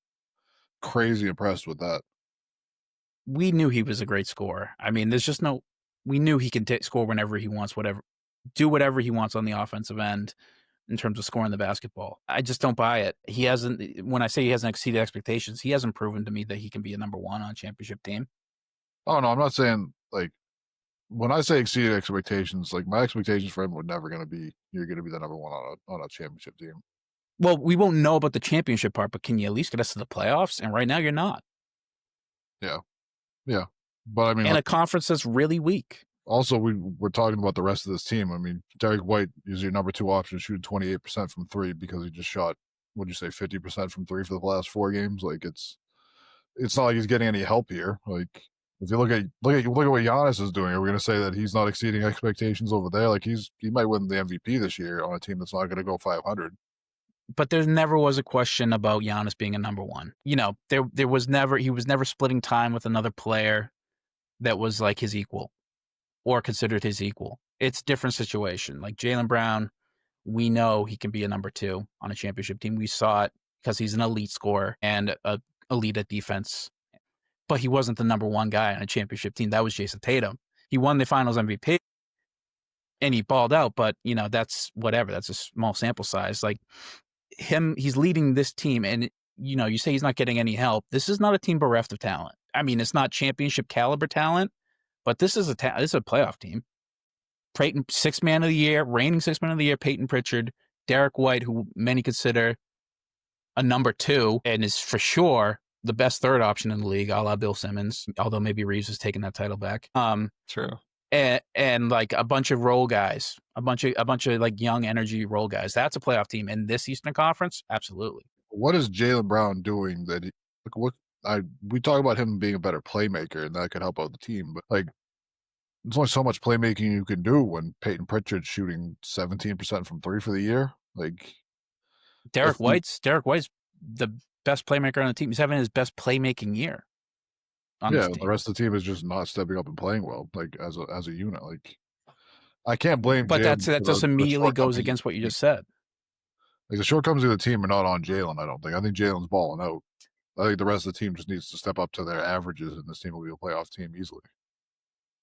Speaker 2: crazy impressed with that.
Speaker 1: We knew he was a great scorer. I mean, we knew he can score whenever he wants, do whatever he wants on the offensive end in terms of scoring the basketball. I just don't buy it. When I say he hasn't exceeded expectations, he hasn't proven to me that he can be a number 1 on a championship team.
Speaker 2: Oh, no, I'm not saying, like, when I say exceeded expectations, like, my expectations for him were never going to be, you're going to be the number 1 on a championship team.
Speaker 1: Well, we won't know about the championship part, but can you at least get us to the playoffs? And right now, you're not.
Speaker 2: Yeah. Yeah. But, I mean...
Speaker 1: And a conference that's really weak.
Speaker 2: Also, we're talking about the rest of this team. I mean, Derek White is your number 2 option, shooting 28% from 3 because he just shot, 50% from 3 for the last 4 games. Like, it's not like he's getting any help here. Like, if you look at what Giannis is doing, are we going to say that he's not exceeding expectations over there? Like, he might win the MVP this year on a team that's not going to go 500.
Speaker 1: But there never was a question about Giannis being a number 1. You know, he was never splitting time with another player that was like his equal or considered his equal. It's a different situation. Like Jaylen Brown, we know he can be a number 2 on a championship team. We saw it because he's an elite scorer and a elite at defense. But he wasn't the number 1 guy on a championship team. That was Jason Tatum. He won the Finals MVP and he balled out, but you know, that's whatever. That's a small sample size. Like he's leading this team, and you know, you say he's not getting any help. This is not a team bereft of talent. I mean, it's not championship caliber talent, but this is a playoff team. Peyton, 6-man of the year, reigning 6-man of the year, Peyton Pritchard, Derek White, who many consider a number 2 and is for sure the best third option in the league, a la Bill Simmons, although maybe Reeves has taken that title back.
Speaker 3: True.
Speaker 1: And like a bunch of role guys, a bunch of like young energy role guys. That's a playoff team in this Eastern Conference. Absolutely.
Speaker 2: What is Jaylen Brown doing that? We talk about him being a better playmaker, and that could help out the team. But like, there's only so much playmaking you can do when Peyton Pritchard's shooting 17% from 3 for the year. Like
Speaker 1: Derek White's the best playmaker on the team. He's having his best playmaking year.
Speaker 2: The rest of the team is just not stepping up and playing well, like as a unit. Like I can't blame.
Speaker 1: But
Speaker 2: Jaylen
Speaker 1: that just immediately goes against what you just said.
Speaker 2: Like the shortcomings of the team are not on Jaylen. I don't think. I think Jalen's balling out. I think the rest of the team just needs to step up to their averages, and this team will be a playoff team easily.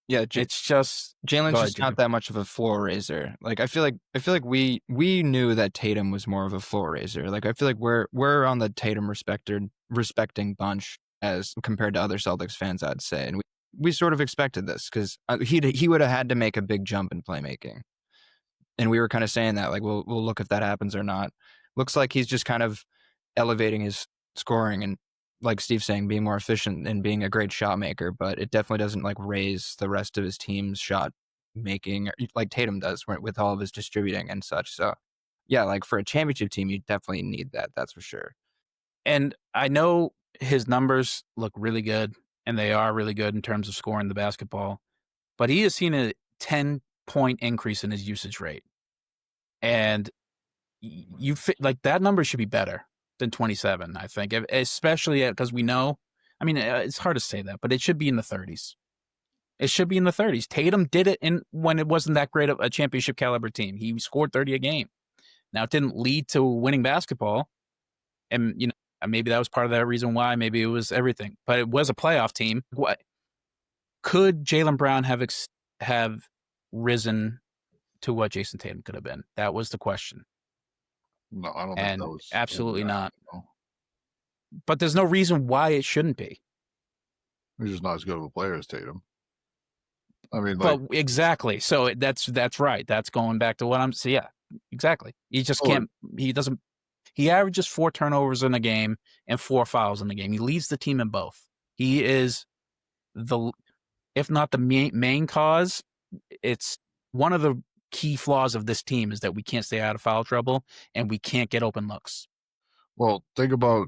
Speaker 3: Yeah,
Speaker 1: it's just
Speaker 3: Jalen's just not that much of a floor raiser. Like I feel like we knew that Tatum was more of a floor raiser. Like I feel like we're on the Tatum respecting bunch as compared to other Celtics fans, I'd say, and we sort of expected this because he would have had to make a big jump in playmaking, and we were kind of saying that like we'll look if that happens or not. Looks like he's just kind of elevating his scoring and, like Steve's saying, being more efficient and being a great shot maker, but it definitely doesn't like raise the rest of his team's shot making like Tatum does with all of his distributing and such. So yeah, like for a championship team, you definitely need that. That's for sure.
Speaker 1: And I know his numbers look really good, and they are really good in terms of scoring the basketball, but he has seen a 10-point increase in his usage rate. And like that number should be better than 27, I think, especially because we know, I mean, it's hard to say that, but it should be in the 30s. It should be in the 30s. Tatum did it when it wasn't that great of a championship caliber team. He scored 30 a game. Now, it didn't lead to winning basketball, and you know maybe that was part of that reason why. Maybe it was everything, but it was a playoff team. What could Jaylen Brown have risen to what Jason Tatum could have been? That was the question.
Speaker 2: No, I don't think that was
Speaker 1: absolutely not.
Speaker 2: No.
Speaker 1: But there's no reason why it shouldn't be.
Speaker 2: He's just not as good of a player as Tatum. I mean,
Speaker 1: but exactly. So that's right. That's going back to what I'm saying. Yeah, exactly. He just can't. He doesn't. He averages 4 turnovers in a game and 4 fouls in the game. He leads the team in both. He is if not the main cause, it's one of the key flaws of this team is that we can't stay out of foul trouble and we can't get open looks.
Speaker 2: Well, think about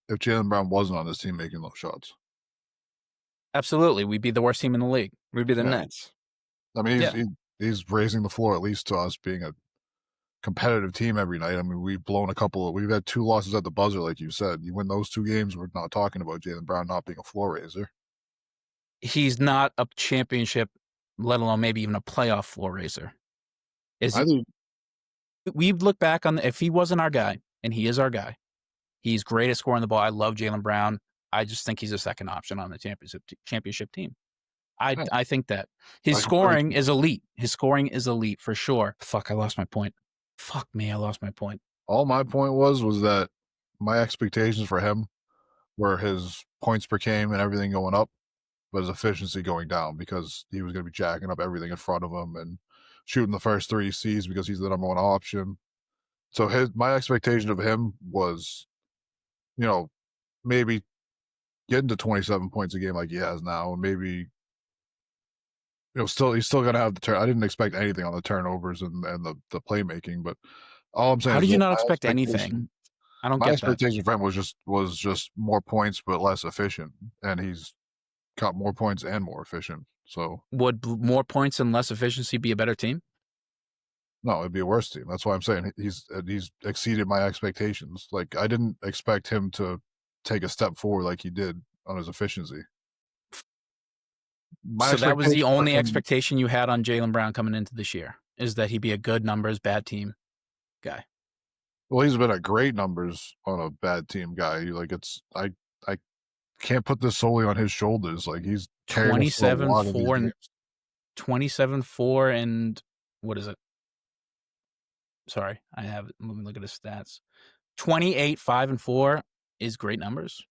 Speaker 2: if Jaylen Brown wasn't on this team making those shots.
Speaker 1: Absolutely. We'd be the worst team in the league.
Speaker 3: We'd be the Nets.
Speaker 2: I mean, he's raising the floor at least to us being a competitive team every night. I mean, we've had 2 losses at the buzzer, like you said. You win those 2 games, we're not talking about Jaylen Brown not being a floor raiser.
Speaker 1: He's not a championship, let alone maybe even a playoff floor raiser. We look back on if he wasn't our guy, and he is our guy, he's great at scoring the ball. I love Jaylen Brown. I just think he's a second option on the championship team. I think that his scoring is elite. His scoring is elite for sure. Fuck, I lost my point. Fuck me, I lost my point.
Speaker 2: All my point was that my expectations for him were his points per game and everything going up, but his efficiency going down because he was going to be jacking up everything in front of him and shooting the first 3 Cs because he's the number 1 option. So my expectation of him was, maybe getting to 27 points a game like he has now, and maybe he's still going to have the turn. I didn't expect anything on the turnovers and the playmaking, but all I'm saying.
Speaker 1: How did you not expect anything? I don't get that.
Speaker 2: My expectation for him was just more points but less efficient, and he's got more points and more efficient. So
Speaker 1: would more points and less efficiency be a better team?
Speaker 2: No, it'd be a worse team. That's why I'm saying he's exceeded my expectations. Like I didn't expect him to take a step forward like he did on his efficiency.
Speaker 1: So that was the only expectation you had on Jaylen Brown coming into this year, is that he'd be a good numbers, bad team guy.
Speaker 2: Well, he's been a great numbers on a bad team guy. Like I can't put this solely on his shoulders. Like he's
Speaker 1: 27-4 and 27-4 and what is it? Sorry, I have it. Let me look at his stats. 28-5-4 is great numbers.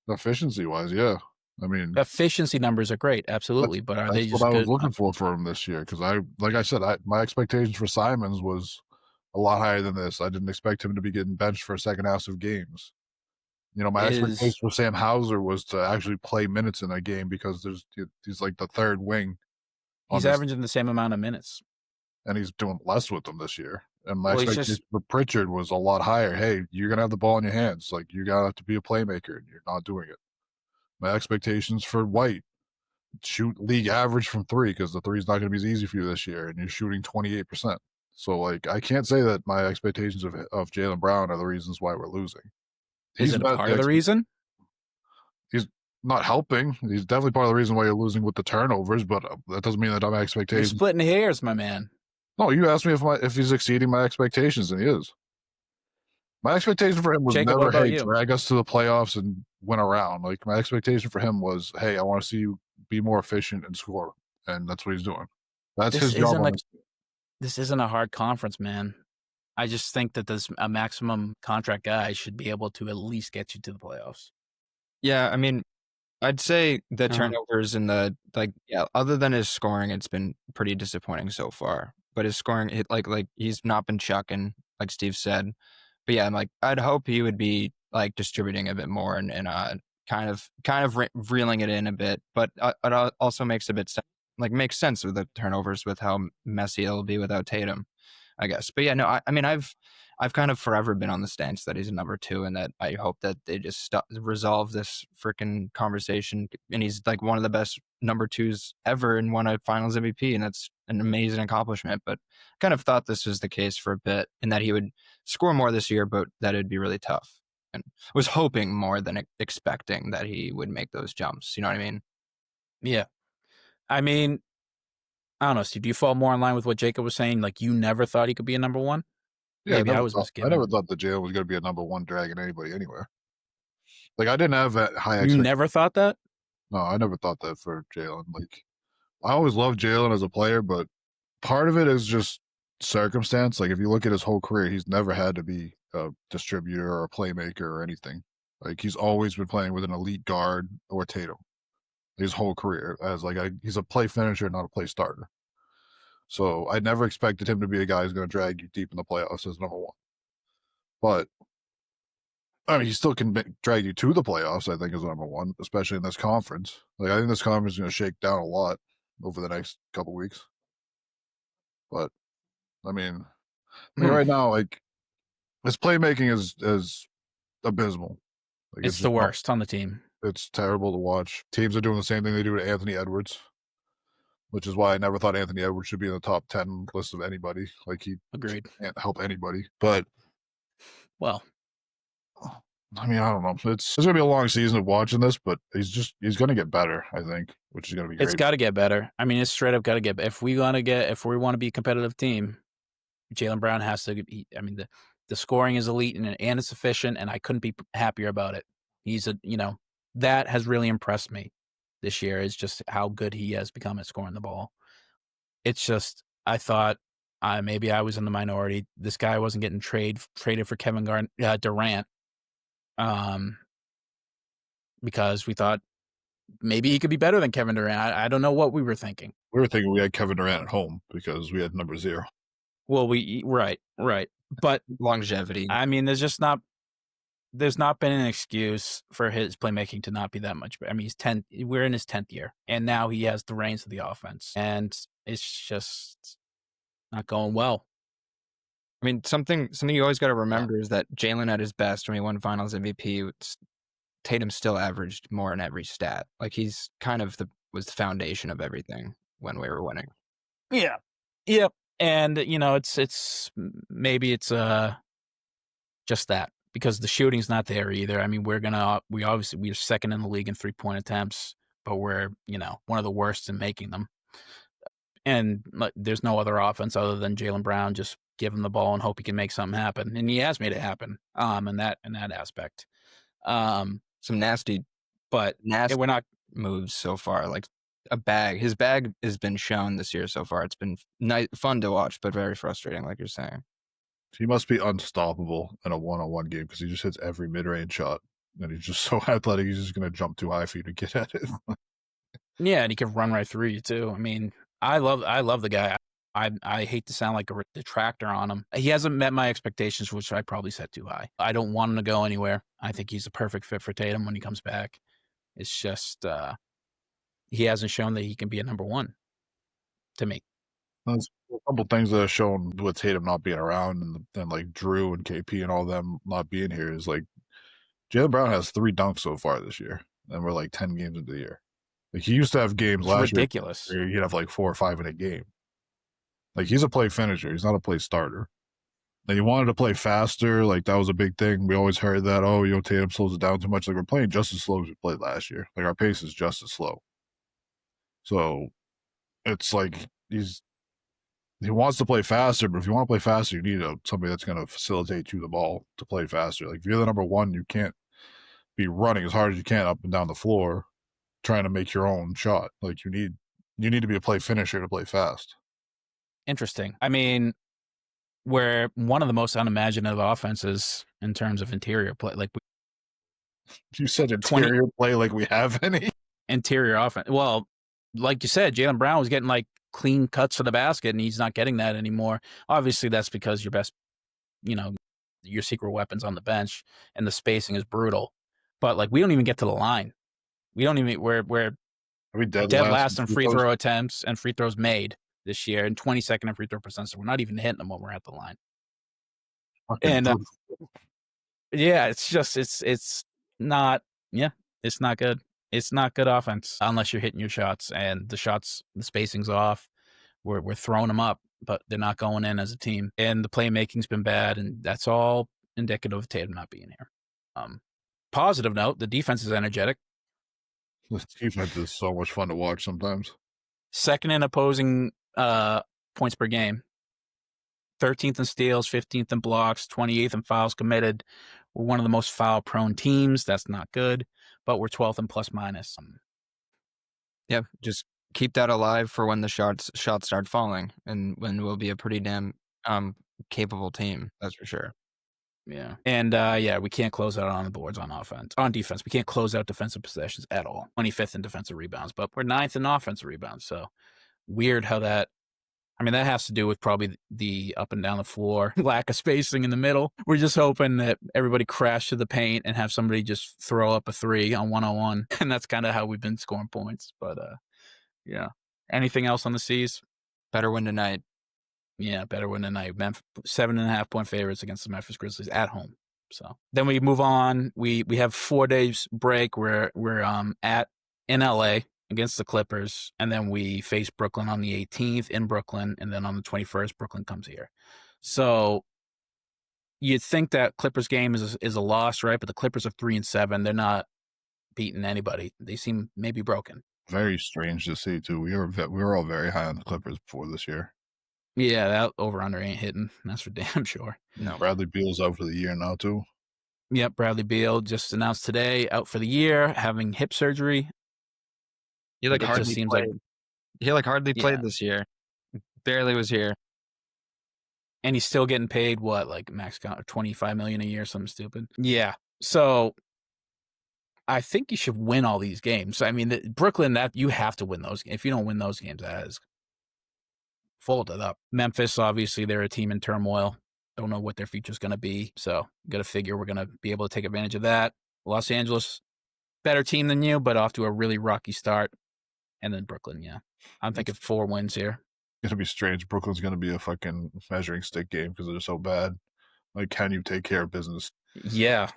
Speaker 2: Efficiency wise, yeah. I mean,
Speaker 1: efficiency numbers are great, absolutely. But are they just
Speaker 2: what
Speaker 1: good?
Speaker 2: I was looking for him this year? Because like I said, my expectations for Simons was a lot higher than this. I didn't expect him to be getting benched for second half of games. You know, my expectation for Sam Hauser was to actually play minutes in that game because he's like the third wing.
Speaker 1: He's averaging the same amount of minutes.
Speaker 2: And he's doing less with them this year. And my expectation for Pritchard was a lot higher. Hey, you're going to have the ball in your hands. Like, you got to have to be a playmaker, and you're not doing it. My expectations for White, shoot league average from three, because the three is not going to be as easy for you this year, and you're shooting 28%. So, like, I can't say that my expectations of Jaylen Brown are the reasons why we're losing.
Speaker 1: Is it a part of the reason?
Speaker 2: He's not helping. He's definitely part of the reason why you're losing with the turnovers, but that doesn't mean that my expectations.
Speaker 1: You're splitting hairs, my man.
Speaker 2: No, you asked me if he's exceeding my expectations, and he is. My expectation for him was
Speaker 1: Jacob,
Speaker 2: never, hey, drag us to the playoffs and win around. Like, my expectation for him was, hey, I want to see you be more efficient and score, and that's what he's doing. That's his job.
Speaker 1: This isn't a hard conference, man. I just think that a maximum contract guy should be able to at least get you to the playoffs.
Speaker 3: Yeah, I mean, I'd say the turnovers and other than his scoring, it's been pretty disappointing so far. But his scoring, like he's not been chucking, like Steve said. But yeah, I'd hope he would be like distributing a bit more and kind of reeling it in a bit. But it also makes a bit makes sense with the turnovers, with how messy it'll be without Tatum, I guess. But yeah, no, I mean, I've kind of forever been on the stance that he's a number two, and that I hope that they just resolve this freaking conversation. And he's like one of the best number twos ever and won a Finals MVP, and that's an amazing accomplishment. But I kind of thought this was the case for a bit, and that he would score more this year, but that it'd be really tough. And was hoping more than expecting that he would make those jumps. You know what I mean?
Speaker 1: Yeah. I mean, I don't know, Steve, do you fall more in line with what Jacob was saying? Like, you never thought he could be a number one?
Speaker 2: Yeah, I never thought that Jalen was going to be a number one dragging anybody anywhere. Like, I didn't have that high expectation.
Speaker 1: You never thought that?
Speaker 2: No, I never thought that for Jalen. Like, I always loved Jalen as a player, but part of it is just circumstance. Like, if you look at his whole career, he's never had to be a distributor or a playmaker or anything. Like, he's always been playing with an elite guard or Tatum his whole career as he's a play finisher, not a play starter. So I never expected him to be a guy who's going to drag you deep in the playoffs as number one. But I mean, he still can drag you to the playoffs, I think, as number one, especially in this conference. Like, I think this conference is going to shake down a lot over the next couple weeks. But I mean, right now, like, his playmaking is abysmal. Like,
Speaker 1: it's the worst on the team.
Speaker 2: It's terrible to watch. Teams are doing the same thing they do to Anthony Edwards, which is why I never thought Anthony Edwards should be in the top 10 list of anybody. Like, he can't help anybody. But,
Speaker 1: well,
Speaker 2: I mean, I don't know. It's going to be a long season of watching this, but he's going to get better, I think, which is going to be great.
Speaker 1: It's got to get better. I mean, it's straight up got to get better. If we want to be a competitive team, Jaylen Brown has to be, I mean, the scoring is elite and it's efficient, and I couldn't be happier about it. He's that has really impressed me this year, is just how good he has become at scoring the ball. It's just, I thought maybe I was in the minority. This guy wasn't getting traded for Kevin Durant, because we thought maybe he could be better than Kevin Durant. I don't know what we were thinking.
Speaker 2: We were thinking we had Kevin Durant at home because we had number 0.
Speaker 1: Well, right. But
Speaker 3: longevity.
Speaker 1: I mean, there's not been an excuse for his playmaking to not be that much. I mean, we're in his 10th year, and now he has the reins of the offense, and it's just not going well.
Speaker 3: I mean, something you always got to remember is that Jalen at his best, when he won Finals MVP, Tatum still averaged more in every stat. Like, he's kind of was the foundation of everything when we were winning.
Speaker 1: Yeah. Yep. And it's maybe it's just that, because the shooting's not there either. I mean, we're second in the league in 3-point attempts, but we're one of the worst in making them. And there's no other offense other than Jaylen Brown. Just give him the ball and hope he can make something happen, and he has made it happen. In that aspect,
Speaker 3: some nasty we're not moves so far. Like his bag has been shown this year so far. It's been fun to watch, but very frustrating, like you're saying.
Speaker 2: He must be unstoppable in a one-on-one game, because he just hits every mid-range shot, and he's just so athletic. He's just going to jump too high for you to get at it.
Speaker 1: Yeah, and he can run right through you too. I mean, I love the guy. I hate to sound like a detractor on him. He hasn't met my expectations, which I probably set too high. I don't want him to go anywhere. I think he's a perfect fit for Tatum when he comes back. It's just he hasn't shown that he can be a number one to me.
Speaker 2: There's a couple things that are shown with Tatum not being around, and like Drew and KP and all them not being here is like Jaylen Brown has 3 dunks so far this year, and we're like 10 games into the year. Like he used to have games
Speaker 1: It's
Speaker 2: last
Speaker 1: ridiculous.
Speaker 2: year where he'd have like 4 or 5 in a game. Like he's a play finisher. He's not a play starter. And he wanted to play faster. Like that was a big thing. We always heard that, oh, Tatum slows it down too much. Like we're playing just as slow as we played last year. Like our pace is just as slow. So it's like he wants to play faster, but if you want to play faster, you need somebody that's going to facilitate you the ball to play faster. Like if you're the number one, you can't be running as hard as you can up and down the floor trying to make your own shot. Like you need to be a play finisher to play fast.
Speaker 1: Interesting. I mean, we're one of the most unimaginative offenses in terms of interior play. Like
Speaker 2: you said interior play like we have any
Speaker 1: interior offense. Well, like you said, Jaylen Brown was getting like clean cuts to the basket, and he's not getting that anymore. Obviously, that's because your best, your secret weapons on the bench, and the spacing is brutal. But like, we don't even get to the line. We don't even. We're dead last in free throw attempts and free throws made this year, and 22nd in free throw percentage. So we're not even hitting them when we're at the line. And yeah, it's just it's not it's not good. It's not good offense unless you're hitting your shots, and the spacing's off. We're throwing them up, but they're not going in as a team. And the playmaking's been bad, and that's all indicative of Tatum not being here. Positive note, the defense is energetic.
Speaker 2: The defense is so much fun to watch sometimes.
Speaker 1: Second in opposing points per game. 13th in steals, 15th in blocks, 28th in fouls committed. We're one of the most foul-prone teams. That's not good, but we're 12th in plus-minus.
Speaker 3: Yeah, just keep that alive for when the shots start falling, and when we'll be a pretty damn capable team. That's for sure.
Speaker 1: Yeah, and we can't close out on the boards on offense. On defense, we can't close out defensive possessions at all. 25th in defensive rebounds, but we're 9th in offensive rebounds. So weird how that. I mean, that has to do with probably the up and down the floor, lack of spacing in the middle. We're just hoping that everybody crash to the paint and have somebody just throw up a 3 on 1-on-1. And that's kind of how we've been scoring points. But, yeah. Anything else on the C's?
Speaker 3: Better win tonight.
Speaker 1: Yeah, better win tonight. 7.5-point favorites against the Memphis Grizzlies at home. So then we move on. We have 4 days break. We're in LA against the Clippers, and then we face Brooklyn on the 18th in Brooklyn, and then on the 21st, Brooklyn comes here. So you'd think that Clippers game is a loss, right? But the Clippers are 3-7. They're not beating anybody. They seem maybe broken.
Speaker 2: Very strange to see too. We were all very high on the Clippers before this year.
Speaker 1: Yeah, that over-under ain't hitting. That's for damn sure.
Speaker 3: No.
Speaker 2: Bradley Beal's out for the year now too.
Speaker 1: Yep, Bradley Beal just announced today out for the year, having hip surgery.
Speaker 3: He hardly played this year. Barely was here.
Speaker 1: And he's still getting paid what, like max $25 million a year, something stupid. Yeah. So I think you should win all these games. I mean, Brooklyn, that you have to win those. If you don't win those games, that is folded up. Memphis, obviously, they're a team in turmoil. Don't know what their future's going to be. So got to figure we're going to be able to take advantage of that. Los Angeles, better team than you, but off to a really rocky start. And then Brooklyn, yeah. I'm thinking 4 wins here.
Speaker 2: It's going to be strange. Brooklyn's going to be a fucking measuring stick game because they're so bad. Like, can you take care of business?
Speaker 1: Yeah.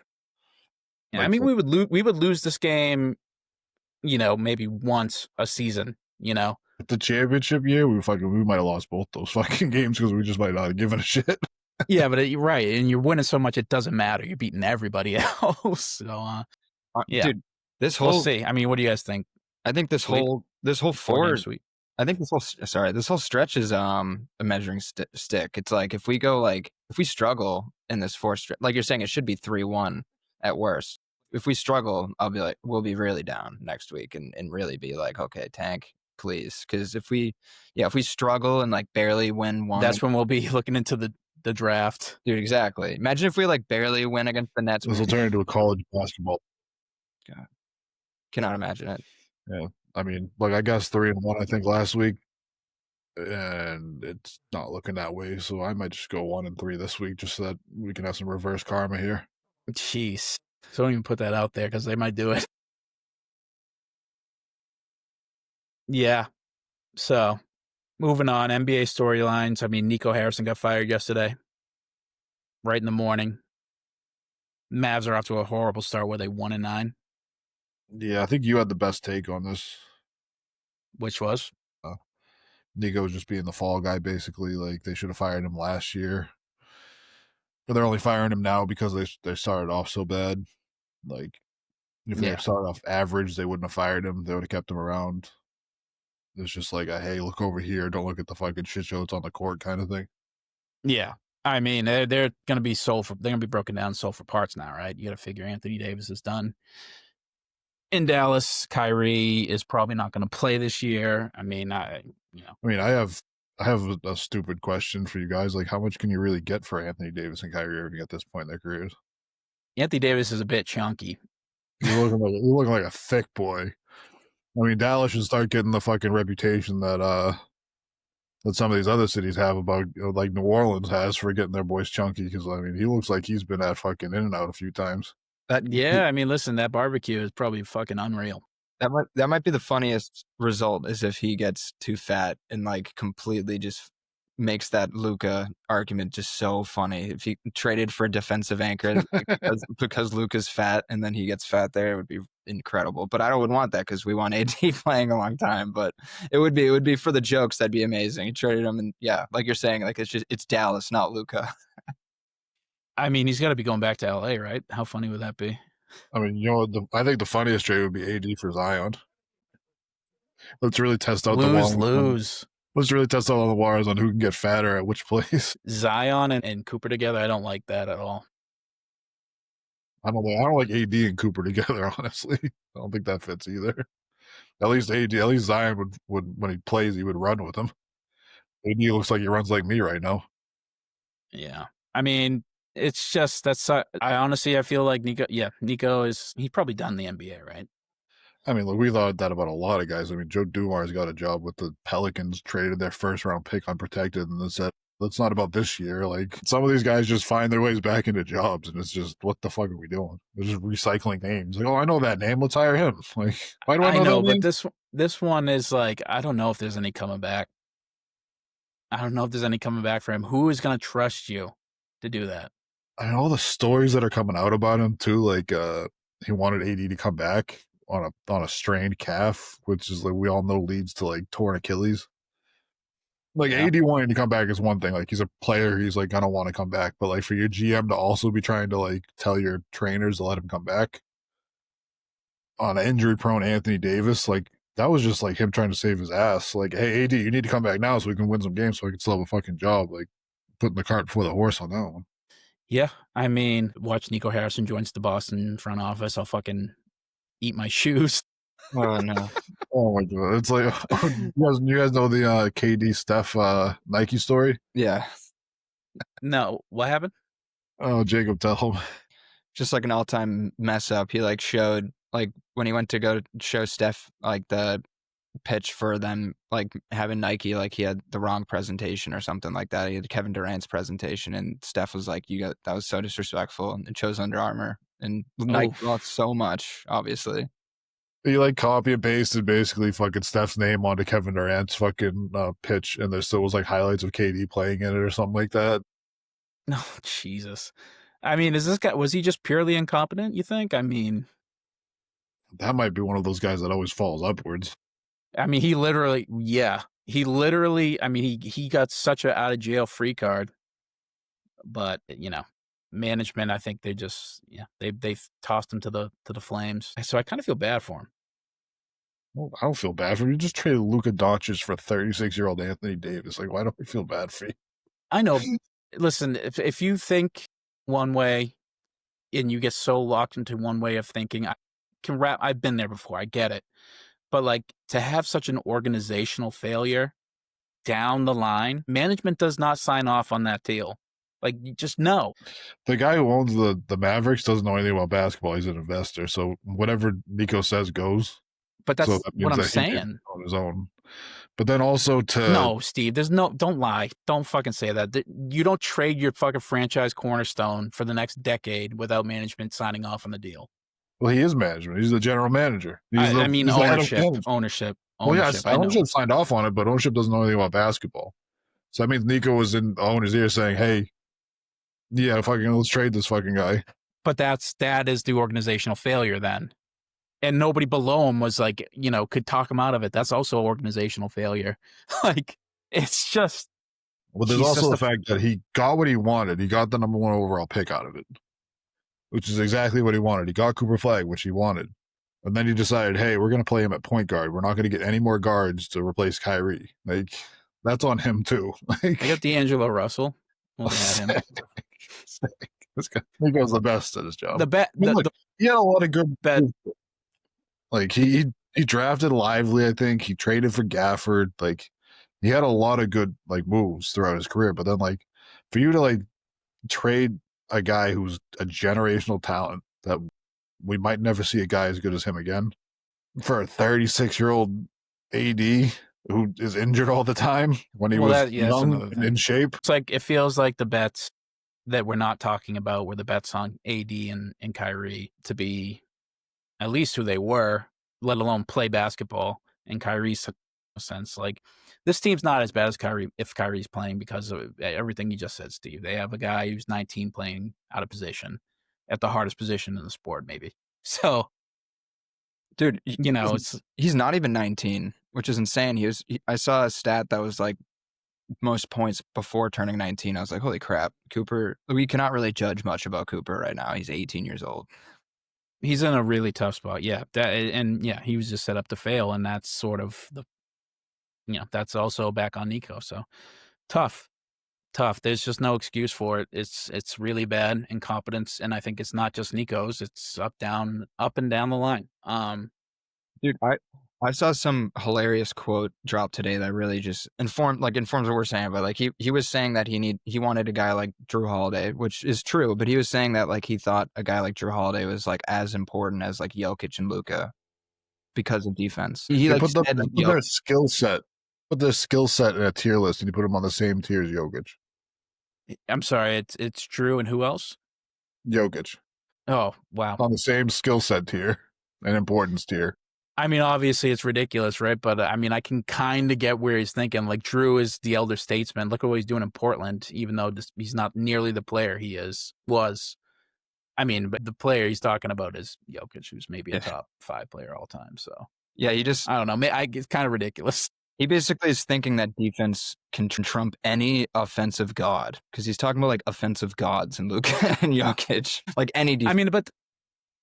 Speaker 2: Like,
Speaker 1: I mean, we would lose this game, maybe once a season,
Speaker 2: The championship year, we might have lost both those fucking games because we just might not have given a shit.
Speaker 1: Yeah, but you're right. And you're winning so much, it doesn't matter. You're beating everybody else. So, yeah.
Speaker 3: Dude,
Speaker 1: we'll see. I mean, what do you guys think?
Speaker 3: I think this whole
Speaker 1: sweep.
Speaker 3: I think this whole stretch is a measuring stick. It's like if we struggle in this 4th stretch, like you're saying, it should be 3-1 at worst. If we struggle, we'll be really down next week and really be like, okay, tank, please. Because if we struggle and like barely win one,
Speaker 1: that's when we'll be looking into the draft.
Speaker 3: Dude, exactly. Imagine if we like barely win against the Nets.
Speaker 2: This will turn into a college basketball.
Speaker 3: God, cannot imagine it.
Speaker 2: Yeah, I mean, like I guess 3-1. I think last week and it's not looking that way. So I might just go 1-3 this week, just so that we can have some reverse karma here.
Speaker 1: Jeez. So don't even put that out there because they might do it. Yeah. So moving on, NBA storylines. I mean, Nico Harrison got fired yesterday, right in the morning. Mavs are off to a horrible start where they 1-9,
Speaker 2: Yeah, I think you had the best take on this.
Speaker 1: which was
Speaker 2: Nico was just being the fall guy, basically. Like, they should have fired him last year. But they're only firing him now because they started off so bad. Like, if they started off average, they wouldn't have fired him. They would have kept him around. It's just like a, hey, look over here. Don't look at the fucking shit show that's on the court kind of thing.
Speaker 1: Yeah. I mean, they're going to be they're going to be broken down sold for parts now, right? You got to figure Anthony Davis is done. In Dallas, Kyrie is probably not going to play this year. I mean, I
Speaker 2: have a stupid question for you guys. Like, how much can you really get for Anthony Davis and Kyrie Irving at this point in their careers?
Speaker 1: Anthony Davis is a bit chunky.
Speaker 2: You're looking like a thick boy. I mean, Dallas should start getting the fucking reputation that some of these other cities have about, like New Orleans has for getting their boys chunky. Because I mean, he looks like he's been at fucking In-N-Out a few times.
Speaker 1: I mean, listen, that barbecue is probably fucking unreal.
Speaker 3: That might be the funniest result, is if he gets too fat and like completely just makes that Luka argument just so funny. If he traded for a defensive anchor because Luka's fat and then he gets fat there, it would be incredible. But I wouldn't want that because we want AD playing a long time. But it would be for the jokes. That'd be amazing. He traded him, and yeah, like you're saying, like it's Dallas, not Luka.
Speaker 1: I mean, he's got to be going back to LA, right? How funny would that be?
Speaker 2: I mean, I think the funniest trade would be AD for Zion. Let's really test out the waters. Let's really test out all the waters on who can get fatter at which place.
Speaker 1: Zion and Cooper together, I don't like that at all.
Speaker 2: I don't like AD and Cooper together, honestly. I don't think that fits either. At least Zion would when he plays, he would run with him. AD looks like he runs like me right now.
Speaker 1: Yeah. I mean, it's just I feel like Nico he's probably done the NBA, right?
Speaker 2: I mean, look, we thought that about a lot of guys. I mean, Joe Dumars got a job with the Pelicans, traded their first round pick unprotected, and then said, that's not about this year. Like, some of these guys just find their ways back into jobs, and it's just, what the fuck are we doing? We're just recycling names. Like, oh, I know that name. Let's hire him. Like, why do I know that name?
Speaker 1: But this one is like, I don't know if there's any coming back. I don't know if there's any coming back for him. Who is going to trust you to do that?
Speaker 2: I mean, all the stories that are coming out about him too, like he wanted AD to come back on a strained calf, which is, like, we all know leads to like torn Achilles. Like, AD wanting to come back is one thing. Like, he's a player, he's like gonna want to come back, but like for your GM to also be trying to like tell your trainers to let him come back on an injury prone Anthony Davis, like that was just like him trying to save his ass. Like, hey, AD, you need to come back now so we can win some games so I can still have a fucking job. Like, putting the cart before the horse on that one.
Speaker 1: Yeah, I mean, watch Nico Harrison joins the Boston front office. I'll fucking eat my shoes.
Speaker 3: Oh no!
Speaker 2: Oh my god! It's like you guys know the KD Steph Nike story?
Speaker 3: Yeah.
Speaker 1: No, what happened?
Speaker 2: Oh, Jacob, tell him.
Speaker 3: Just like an all-time mess up. He like showed, like when he went to go show Steph like the pitch for them, like having Nike, like he had the wrong presentation or something like that. He had Kevin Durant's presentation, and Steph was like, that was so disrespectful, and chose Under Armour, and Nike lost so much, obviously.
Speaker 2: He like copy and pasted basically fucking Steph's name onto Kevin Durant's fucking pitch, and there still was like highlights of KD playing in it or something like that.
Speaker 1: No, Jesus. I mean, was he just purely incompetent, you think? I mean,
Speaker 2: that might be one of those guys that always falls upwards.
Speaker 1: I mean, he literally, I mean, he got such an out of jail free card, but management, I think they just, they've tossed him to the flames. So I kind of feel bad for him.
Speaker 2: Well, I don't feel bad for him. You just traded Luka Doncic for 36-year-old Anthony Davis. Like, why don't I feel bad for you?
Speaker 1: I know. Listen, if you think one way and you get so locked into one way of thinking, I've been there before. I get it. But like, to have such an organizational failure down the line, management does not sign off on that deal. Like, you just know.
Speaker 2: The guy who owns the Mavericks doesn't know anything about basketball. He's an investor. So whatever Nico says goes.
Speaker 1: But that's what I'm saying.
Speaker 2: On his own. But then also to
Speaker 1: No, Steve, don't lie. Don't fucking say that. You don't trade your fucking franchise cornerstone for the next decade without management signing off on the deal.
Speaker 2: well, he is management. He's the general manager.
Speaker 1: I mean,
Speaker 2: he's the head of
Speaker 1: ownership.
Speaker 2: Well, yes,
Speaker 1: I know.
Speaker 2: ownership signed off on it, but ownership doesn't know anything about basketball. So that means Nico was in the owner's ear saying, "Hey, yeah, fucking let's trade this fucking guy."
Speaker 1: But that is the organizational failure then. And nobody below him was like, could talk him out of it. That's also organizational failure. Like, it's just.
Speaker 2: Well, there's also the fact that he got what he wanted. He got the number 1 overall pick out of it, which is exactly what he wanted. He got Cooper Flag, which he wanted. And then he decided, hey, we're going to play him at point guard. We're not going to get any more guards to replace Kyrie. Like, that's on him too. Like,
Speaker 1: I got D'Angelo Russell. We'll add him.
Speaker 2: This guy, he goes the best at his job.
Speaker 1: He
Speaker 2: had a lot of good bet. Like he drafted Lively, I think. He traded for Gafford. Like he had a lot of good like moves throughout his career. But then like for you to like trade a guy who's a generational talent that we might never see a guy as good as him again for a 36-year-old AD who is injured all the time when he was young and in shape.
Speaker 1: It's like it feels like the bets that we're not talking about were the bets on AD and Kyrie to be at least who they were, let alone play basketball. And Kyrie's sense, like this team's not as bad as Kyrie if Kyrie's playing because of everything you just said, Steve. They have a guy who's 19 playing out of position at the hardest position in the sport, maybe. So,
Speaker 3: dude, he's not even 19, which is insane. I saw a stat that was like most points before turning 19. I was like, holy crap, Cooper. We cannot really judge much about Cooper right now. He's 18 years old.
Speaker 1: He's in a really tough spot. Yeah. He was just set up to fail. And that's sort of that's also back on Nico. So tough. There's just no excuse for it. It's really bad incompetence. And I think it's not just Nico's. It's up and down the line.
Speaker 3: Dude, I saw some hilarious quote drop today that really just informs what we're saying. But like he was saying that he wanted a guy like Drew Holiday, which is true. But he was saying that like he thought a guy like Drew Holiday was like as important as like Jokic and Luka because of defense.
Speaker 2: Put their skill set in a tier list, and you put him on the same tier as Jokic.
Speaker 1: I'm sorry, it's Drew and who else?
Speaker 2: Jokic.
Speaker 1: Oh wow,
Speaker 2: on the same skill set tier and importance tier.
Speaker 1: I mean, obviously it's ridiculous, right? But I mean, I can kind of get where he's thinking. Like Drew is the elder statesman. Look at what he's doing in Portland, even though he's not nearly the player he was. I mean, but the player he's talking about is Jokic, who's maybe a top 5 player all time. So
Speaker 3: yeah, I
Speaker 1: don't know. It's kind of ridiculous.
Speaker 3: He basically is thinking that defense can trump any offensive god because he's talking about like offensive gods and Luka and Jokic, like any defense.
Speaker 1: I mean, but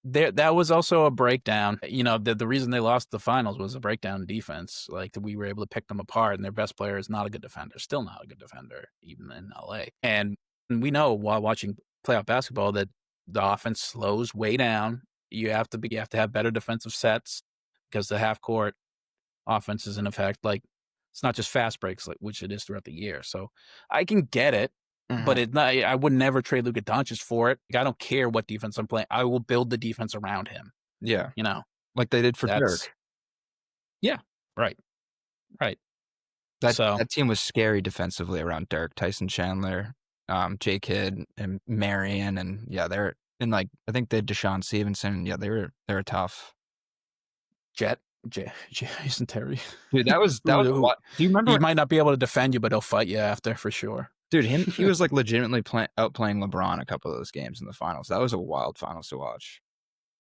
Speaker 1: that was also a breakdown. The reason they lost the finals was a breakdown in defense. Like we were able to pick them apart, and their best player is not a good defender, still not a good defender, even in LA. And we know while watching playoff basketball that the offense slows way down. You have to have better defensive sets because the half court offense is in effect. Like it's not just fast breaks, like which it is throughout the year. So I can get it. But I would never trade Luka Doncic for it. Like, I don't care what defense I'm playing. I will build the defense around him.
Speaker 3: Yeah.
Speaker 1: Like
Speaker 3: they did for Dirk.
Speaker 1: Yeah. Right.
Speaker 3: That team was scary defensively around Dirk, Tyson Chandler, J Kidd, and Marion. And yeah, they're in like, I think they had Deshaun Stevenson. Yeah, they were tough.
Speaker 1: Jason Terry.
Speaker 3: Dude, that was a lot. Do you remember?
Speaker 1: He might not be able to defend you, but he'll fight you after for sure.
Speaker 3: Dude, he was like legitimately outplaying LeBron a couple of those games in the finals. That was a wild finals to watch.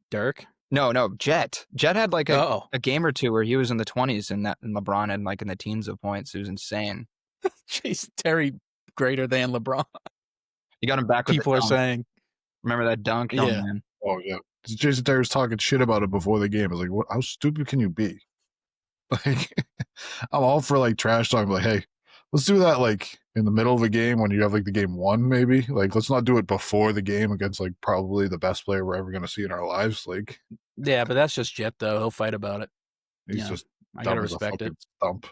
Speaker 1: Dirk?
Speaker 3: No, Jet. Jet had like a game or two where he was in the 20s and LeBron had like in the teens of points. It was insane.
Speaker 1: Jason Terry greater than LeBron.
Speaker 3: You got him back with
Speaker 1: people are saying.
Speaker 3: Remember that dunk?
Speaker 1: Yeah.
Speaker 3: Oh, man.
Speaker 2: Oh, yeah. Jason Terry was talking shit about it before the game. I was like, how stupid can you be? Like, I'm all for like trash talking, like, hey, let's do that like in the middle of a game when you have like the game won, maybe. Like, let's not do it before the game against like probably the best player we're ever going to see in our lives. Like,
Speaker 1: yeah, but that's just Jet though. He'll fight about it.
Speaker 2: He's just
Speaker 1: I gotta respect it.
Speaker 2: Stump.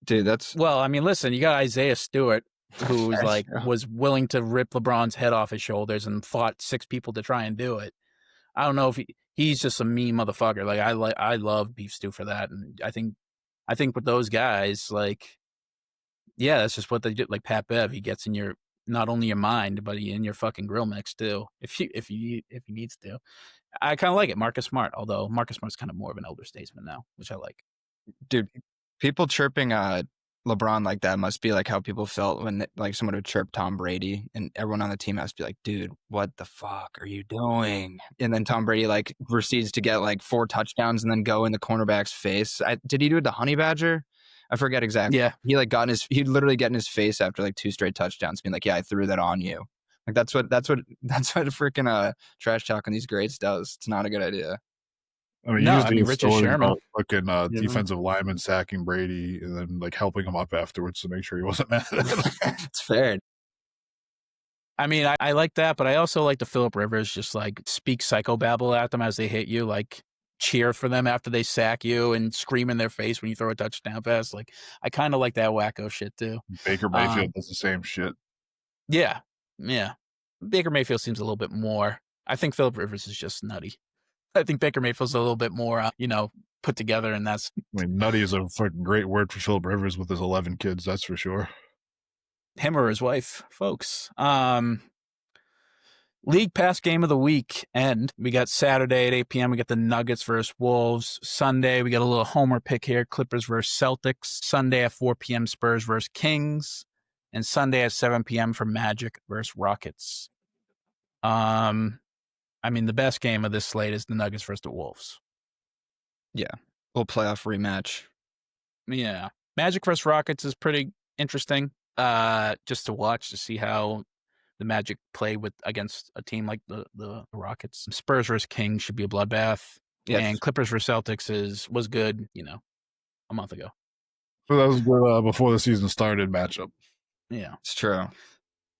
Speaker 3: Dude, that's
Speaker 1: well. I mean, listen, you got Isaiah Stewart, who was like was willing to rip LeBron's head off his shoulders and fought 6 people to try and do it. I don't know if he's just a mean motherfucker. Like I love Beef Stew for that, and I think I think with those guys, like, yeah, that's just what they do. Like Pat Bev, he gets in your not only your mind, but in your fucking grill mix too. If he needs to, I kind of like it. Marcus Smart, although Marcus Smart's kind of more of an elder statesman now, which I like.
Speaker 3: Dude, people chirping LeBron like that must be like how people felt when like someone would chirp Tom Brady, and everyone on the team has to be like, dude, what the fuck are you doing? And then Tom Brady like proceeds to get like 4 touchdowns and then go in the cornerback's face. Did he do it to Honey Badger? I forget exactly.
Speaker 1: Yeah.
Speaker 3: He like he'd literally get in his face after like 2 straight touchdowns, being like, yeah, I threw that on you. Like that's what freaking trash talking these greats does. It's not a good idea.
Speaker 2: I mean,
Speaker 1: No,
Speaker 2: usually
Speaker 1: I mean,
Speaker 2: it's
Speaker 1: Richard
Speaker 2: stories
Speaker 1: Sherman.
Speaker 2: about fucking defensive lineman sacking Brady and then like helping him up afterwards to make sure he wasn't mad at him.
Speaker 3: It's fair.
Speaker 1: I mean, I like that, but I also like the Phillip Rivers just like speak psychobabble at them as they hit you, like cheer for them after they sack you and scream in their face when you throw a touchdown pass. Like, I kind of like that wacko shit too.
Speaker 2: Baker Mayfield does the same shit.
Speaker 1: Yeah. Baker Mayfield seems a little bit more. I think Phillip Rivers is just nutty. I think Baker Mayfield's a little bit more, put together, and that's.
Speaker 2: I mean, nutty is a fucking great word for Phillip Rivers with his 11 kids. That's for sure.
Speaker 1: Him or his wife, folks. League Pass game of the week, and we got Saturday at 8 p.m. We got the Nuggets versus Wolves. Sunday, we got a little homer pick here: Clippers versus Celtics. Sunday at 4 p.m. Spurs versus Kings, and Sunday at 7 p.m. for Magic versus Rockets. I mean, the best game of this slate is the Nuggets versus the Wolves.
Speaker 3: Yeah. Little playoff rematch.
Speaker 1: Yeah. Magic versus Rockets is pretty interesting just to watch, to see how the Magic play against a team like the Rockets. Spurs versus Kings should be a bloodbath. Yes. And Clippers versus Celtics was good, a month ago.
Speaker 2: So that was good before the season started matchup.
Speaker 1: Yeah.
Speaker 3: It's true.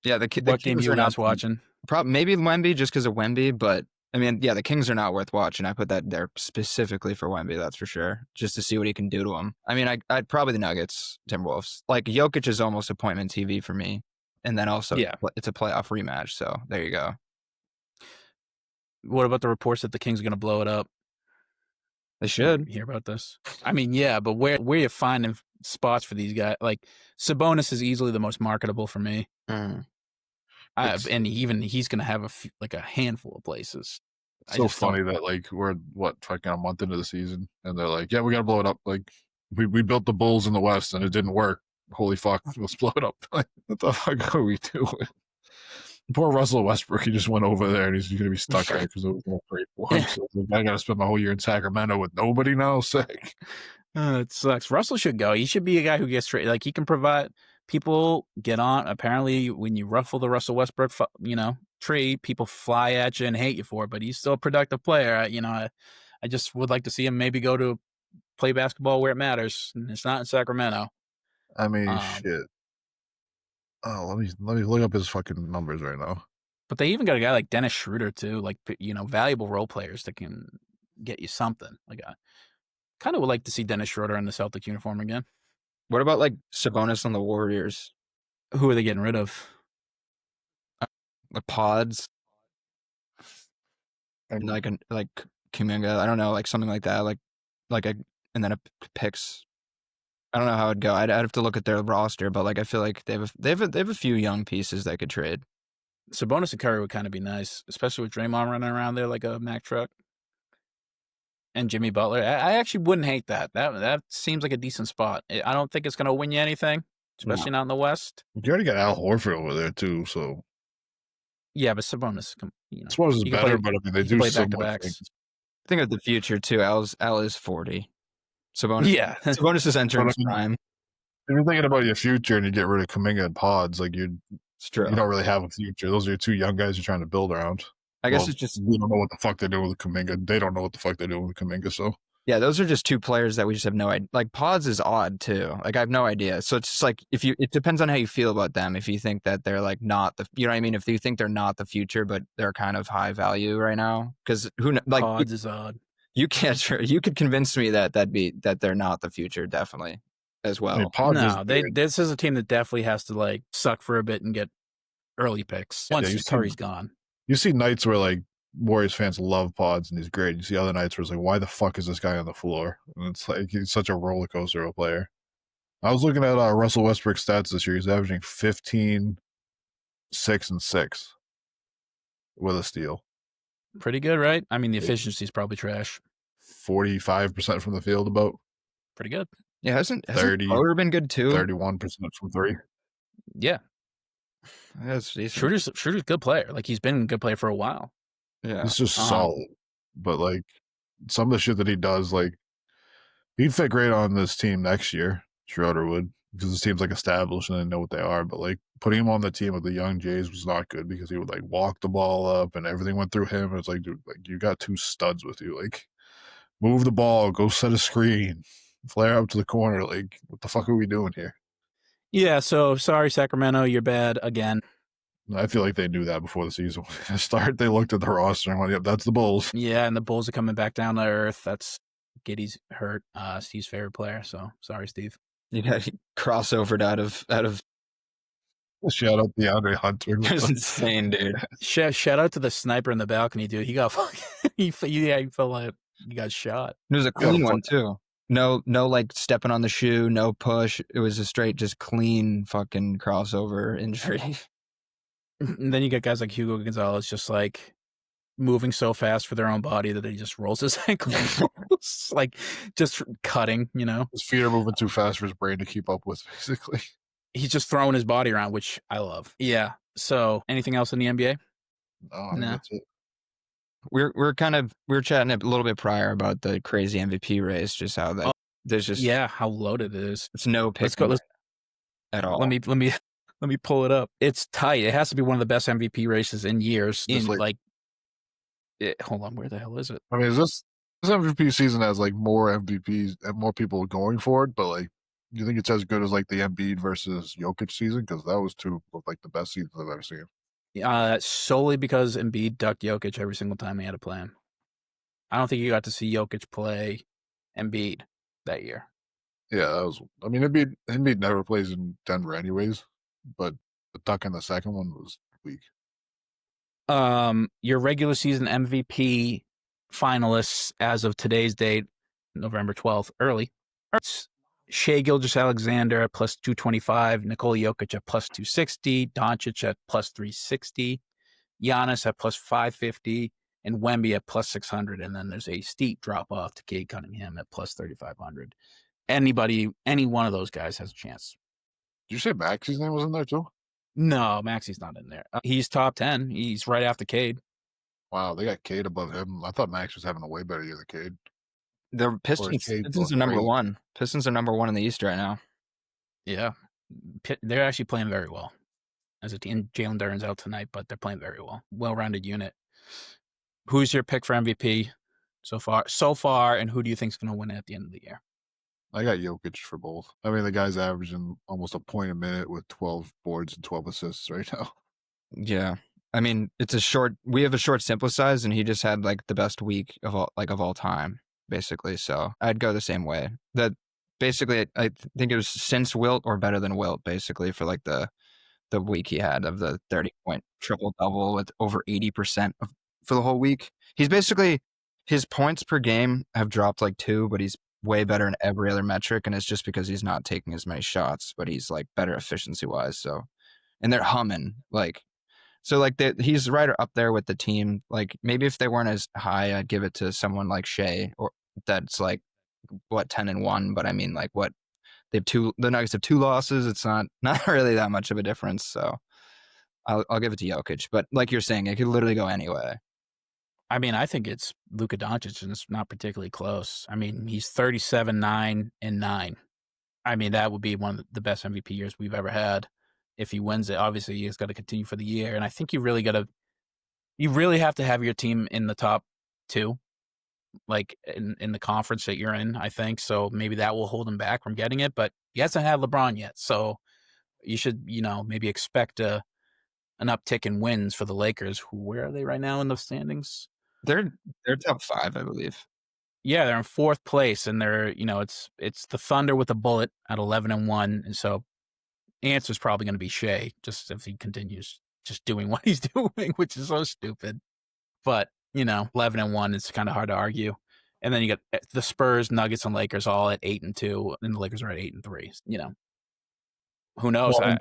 Speaker 3: Yeah, the
Speaker 1: what game you guys watching?
Speaker 3: Maybe Wemby just because of Wemby, but I mean, yeah, the Kings are not worth watching. I put that there specifically for Wemby, that's for sure, just to see what he can do to him. I mean, I'd probably the Nuggets, Timberwolves. Like, Jokic is almost appointment TV for me. And then also, it's a playoff rematch, so there you go.
Speaker 1: What about the reports that the Kings are going to blow it up?
Speaker 3: They should.
Speaker 1: Hear about this? I mean, yeah, but where you finding spots for these guys? Like, Sabonis is easily the most marketable for me. And even he's going to have a handful of places.
Speaker 2: It's so funny that like we're fucking a month into the season and they're like, yeah, we got to blow it up. Like we built the Bulls in the West and it didn't work. Holy fuck, let's blow it up. Like, what the fuck are we doing? Poor Russell Westbrook, he just went over there and he's going to be stuck there because it was no great for him. So I got to spend my whole year in Sacramento with nobody now. Sick.
Speaker 1: It sucks. Russell should go. He should be a guy who gets straight. Like, he can provide. People get on. Apparently, when you ruffle the Russell Westbrook, tree, people fly at you and hate you for it. But he's still a productive player. I just would like to see him maybe go to play basketball where it matters. And it's not in Sacramento.
Speaker 2: I mean, shit. Oh, let me look up his fucking numbers right now.
Speaker 1: But they even got a guy like Dennis Schroeder too, like valuable role players that can get you something. Like, I kind of would like to see Dennis Schroeder in the Celtics uniform again.
Speaker 3: What about like Sabonis on the Warriors?
Speaker 1: Who are they getting rid of?
Speaker 3: The Pods, and like Kuminga. I don't know, like something like that. And then a picks. I don't know how it'd go. I'd have to look at their roster, but like I feel like they have a few young pieces that could trade.
Speaker 1: Sabonis and Curry would kind of be nice, especially with Draymond running around there like a Mack truck. And Jimmy Butler. I actually wouldn't hate that. That seems like a decent spot. I don't think it's going to win you anything, especially not in the West.
Speaker 2: You already got Al Horford over there too, so.
Speaker 1: Yeah, but Sabonis,
Speaker 2: Sabonis is better, but I mean they do
Speaker 1: play
Speaker 2: so
Speaker 1: back-to-backs.
Speaker 2: much.
Speaker 3: Think of the future too. Al is 40. Sabonis.
Speaker 1: Yeah,
Speaker 3: Sabonis is entering his prime.
Speaker 2: If you're thinking about your future and you get rid of Kuminga and Pods, like you don't really have a future. Those are your 2 young guys you're trying to build around.
Speaker 3: I guess it's just
Speaker 2: we don't know what the fuck they're doing with Kuminga. They don't know what the fuck they're doing with Kuminga. So
Speaker 3: yeah, those are just 2 players that we just have no idea. Like Pods is odd too. Like I have no idea. So it's just like it depends on how you feel about them. If you think that they're like not the, you know what I mean? If you think they're not the future, but they're kind of high value right now, because
Speaker 1: Pods is odd.
Speaker 3: You can't. You could convince me that they're not the future, definitely, as well.
Speaker 2: I mean,
Speaker 1: this is a team that definitely has to like suck for a bit and get early picks once Curry's gone.
Speaker 2: You see nights where like Warriors fans love Pods and he's great. You see other nights where it's like, why the fuck is this guy on the floor? And it's like he's such a roller coaster of a player. I was looking at Russell Westbrook's stats this year. He's averaging 15, 6, and 6 with a steal.
Speaker 1: Pretty good, right? I mean, the efficiency is probably trash.
Speaker 2: 45% from the field, about.
Speaker 1: Pretty good.
Speaker 3: Yeah, hasn't Schroeder been good too?
Speaker 2: 31% from three.
Speaker 1: Yeah.
Speaker 3: That's decent.
Speaker 1: Schroeder's a good player. Like, he's been a good player for a while.
Speaker 3: Yeah.
Speaker 2: It's just solid. But, like, some of the shit that he does, like, he'd fit great on this team next year. Schroeder would, because this team's, like, established and they know what they are. But, like, putting him on the team with the young Jays was not good because he would, like, walk the ball up and everything went through him. And it's like, dude, like, you got two studs with you. Like, move the ball, go set a screen, flare up to the corner. Like, what the fuck are we doing here?
Speaker 1: Yeah, so sorry, Sacramento, you're bad again.
Speaker 2: I feel like they knew that before the season started. They looked at the roster and went, yep, that's the Bulls.
Speaker 1: Yeah, and the Bulls are coming back down to earth. That's Giddey's hurt, Steve's favorite player. So sorry, Steve.
Speaker 3: Yeah, he crossovered out of.
Speaker 2: Shout out DeAndre Hunter.
Speaker 3: It was insane, dude.
Speaker 1: Shout out to the sniper in the balcony, dude. He got fucking. he felt like he got shot.
Speaker 3: It was a clean one too. No, like stepping on the shoe, no push. It was a straight, just clean fucking crossover injury.
Speaker 1: And then you get guys like Hugo Gonzalez just like moving so fast for their own body that he just rolls his ankles, like just cutting, you know?
Speaker 2: His feet are moving too fast for his brain to keep up with, basically.
Speaker 1: He's just throwing his body around, which I love. Yeah. So anything else in the NBA?
Speaker 2: No, that's it.
Speaker 3: We're chatting a little bit prior about the crazy MVP race, just how that there's just
Speaker 1: how loaded it is.
Speaker 3: It's no pick at all.
Speaker 1: Let me pull it up. It's tight. It has to be one of the best MVP races in years. Hold on, where the hell is it?
Speaker 2: I mean, is this MVP season has like more MVPs and more people going for it, but like, do you think it's as good as like the Embiid versus Jokic season? Because that was two of like the best seasons I've ever seen.
Speaker 1: Solely because Embiid ducked Jokic every single time he had to play him. I don't think you got to see Jokic play Embiid that year.
Speaker 2: Yeah, that was. I mean, Embiid never plays in Denver anyways, but the duck in the second one was weak.
Speaker 1: Your regular season MVP finalists as of today's date, November 12th, early. It's Shai Gilgeous-Alexander at plus 225, Nikola Jokic at plus 260, Doncic at plus 360, Giannis at plus 550, and Wemby at plus 600. And then there's a steep drop off to Cade Cunningham at plus 3,500. Any one of those guys has a chance.
Speaker 2: Did you say Maxi's name was in there too?
Speaker 1: No, Maxi's not in there. He's top 10. He's right after Cade.
Speaker 2: Wow, they got Cade above him. I thought Max was having a way better year than Cade.
Speaker 3: The Pistons are number one. Pistons are number one in the East right now.
Speaker 1: Yeah. They're actually playing very well as a team. Jalen Duren's out tonight, but they're playing very well. Well-rounded unit. Who's your pick for MVP so far, and who do you think is going to win at the end of the year?
Speaker 2: I got Jokic for both. I mean, the guy's averaging almost a point a minute with 12 boards and 12 assists right now.
Speaker 3: Yeah. I mean, we have a short sample size, and he just had like the best week of all time, basically. So I'd go the same way. That basically, I think it was since Wilt or better than Wilt, basically, for like the week he had of the 30-point triple-double with over 80% for the whole week. He's basically, his points per game have dropped like 2, but he's way better in every other metric, and it's just because he's not taking as many shots, but he's like better efficiency-wise. So, and they're humming like. So like he's right up there with the team. Like maybe if they weren't as high, I'd give it to someone like Shai, or that's like 10-1. But I mean, like the Nuggets have 2 losses. It's not really that much of a difference. So I'll give it to Jokic. But like you're saying, it could literally go anyway.
Speaker 1: I mean, I think it's Luka Doncic, and it's not particularly close. I mean, he's 37, 9, and 9. I mean, that would be one of the best MVP years we've ever had. If he wins it, obviously he's got to continue for the year. And I think you really have to have your team in the top 2, like in the conference that you're in, I think. So maybe that will hold him back from getting it, but he hasn't had LeBron yet. So you should, maybe expect an uptick in wins for the Lakers. Where are they right now in the standings?
Speaker 3: They're top 5, I believe.
Speaker 1: Yeah, they're in 4th place, and they're, it's the Thunder with a bullet at 11-1. And so answer's probably going to be Shai, just if he continues just doing what he's doing, which is so stupid. But 11-1 is kind of hard to argue. And then you got the Spurs, Nuggets, and Lakers all at 8-2, and the Lakers are at 8-3. Who knows?
Speaker 2: Well,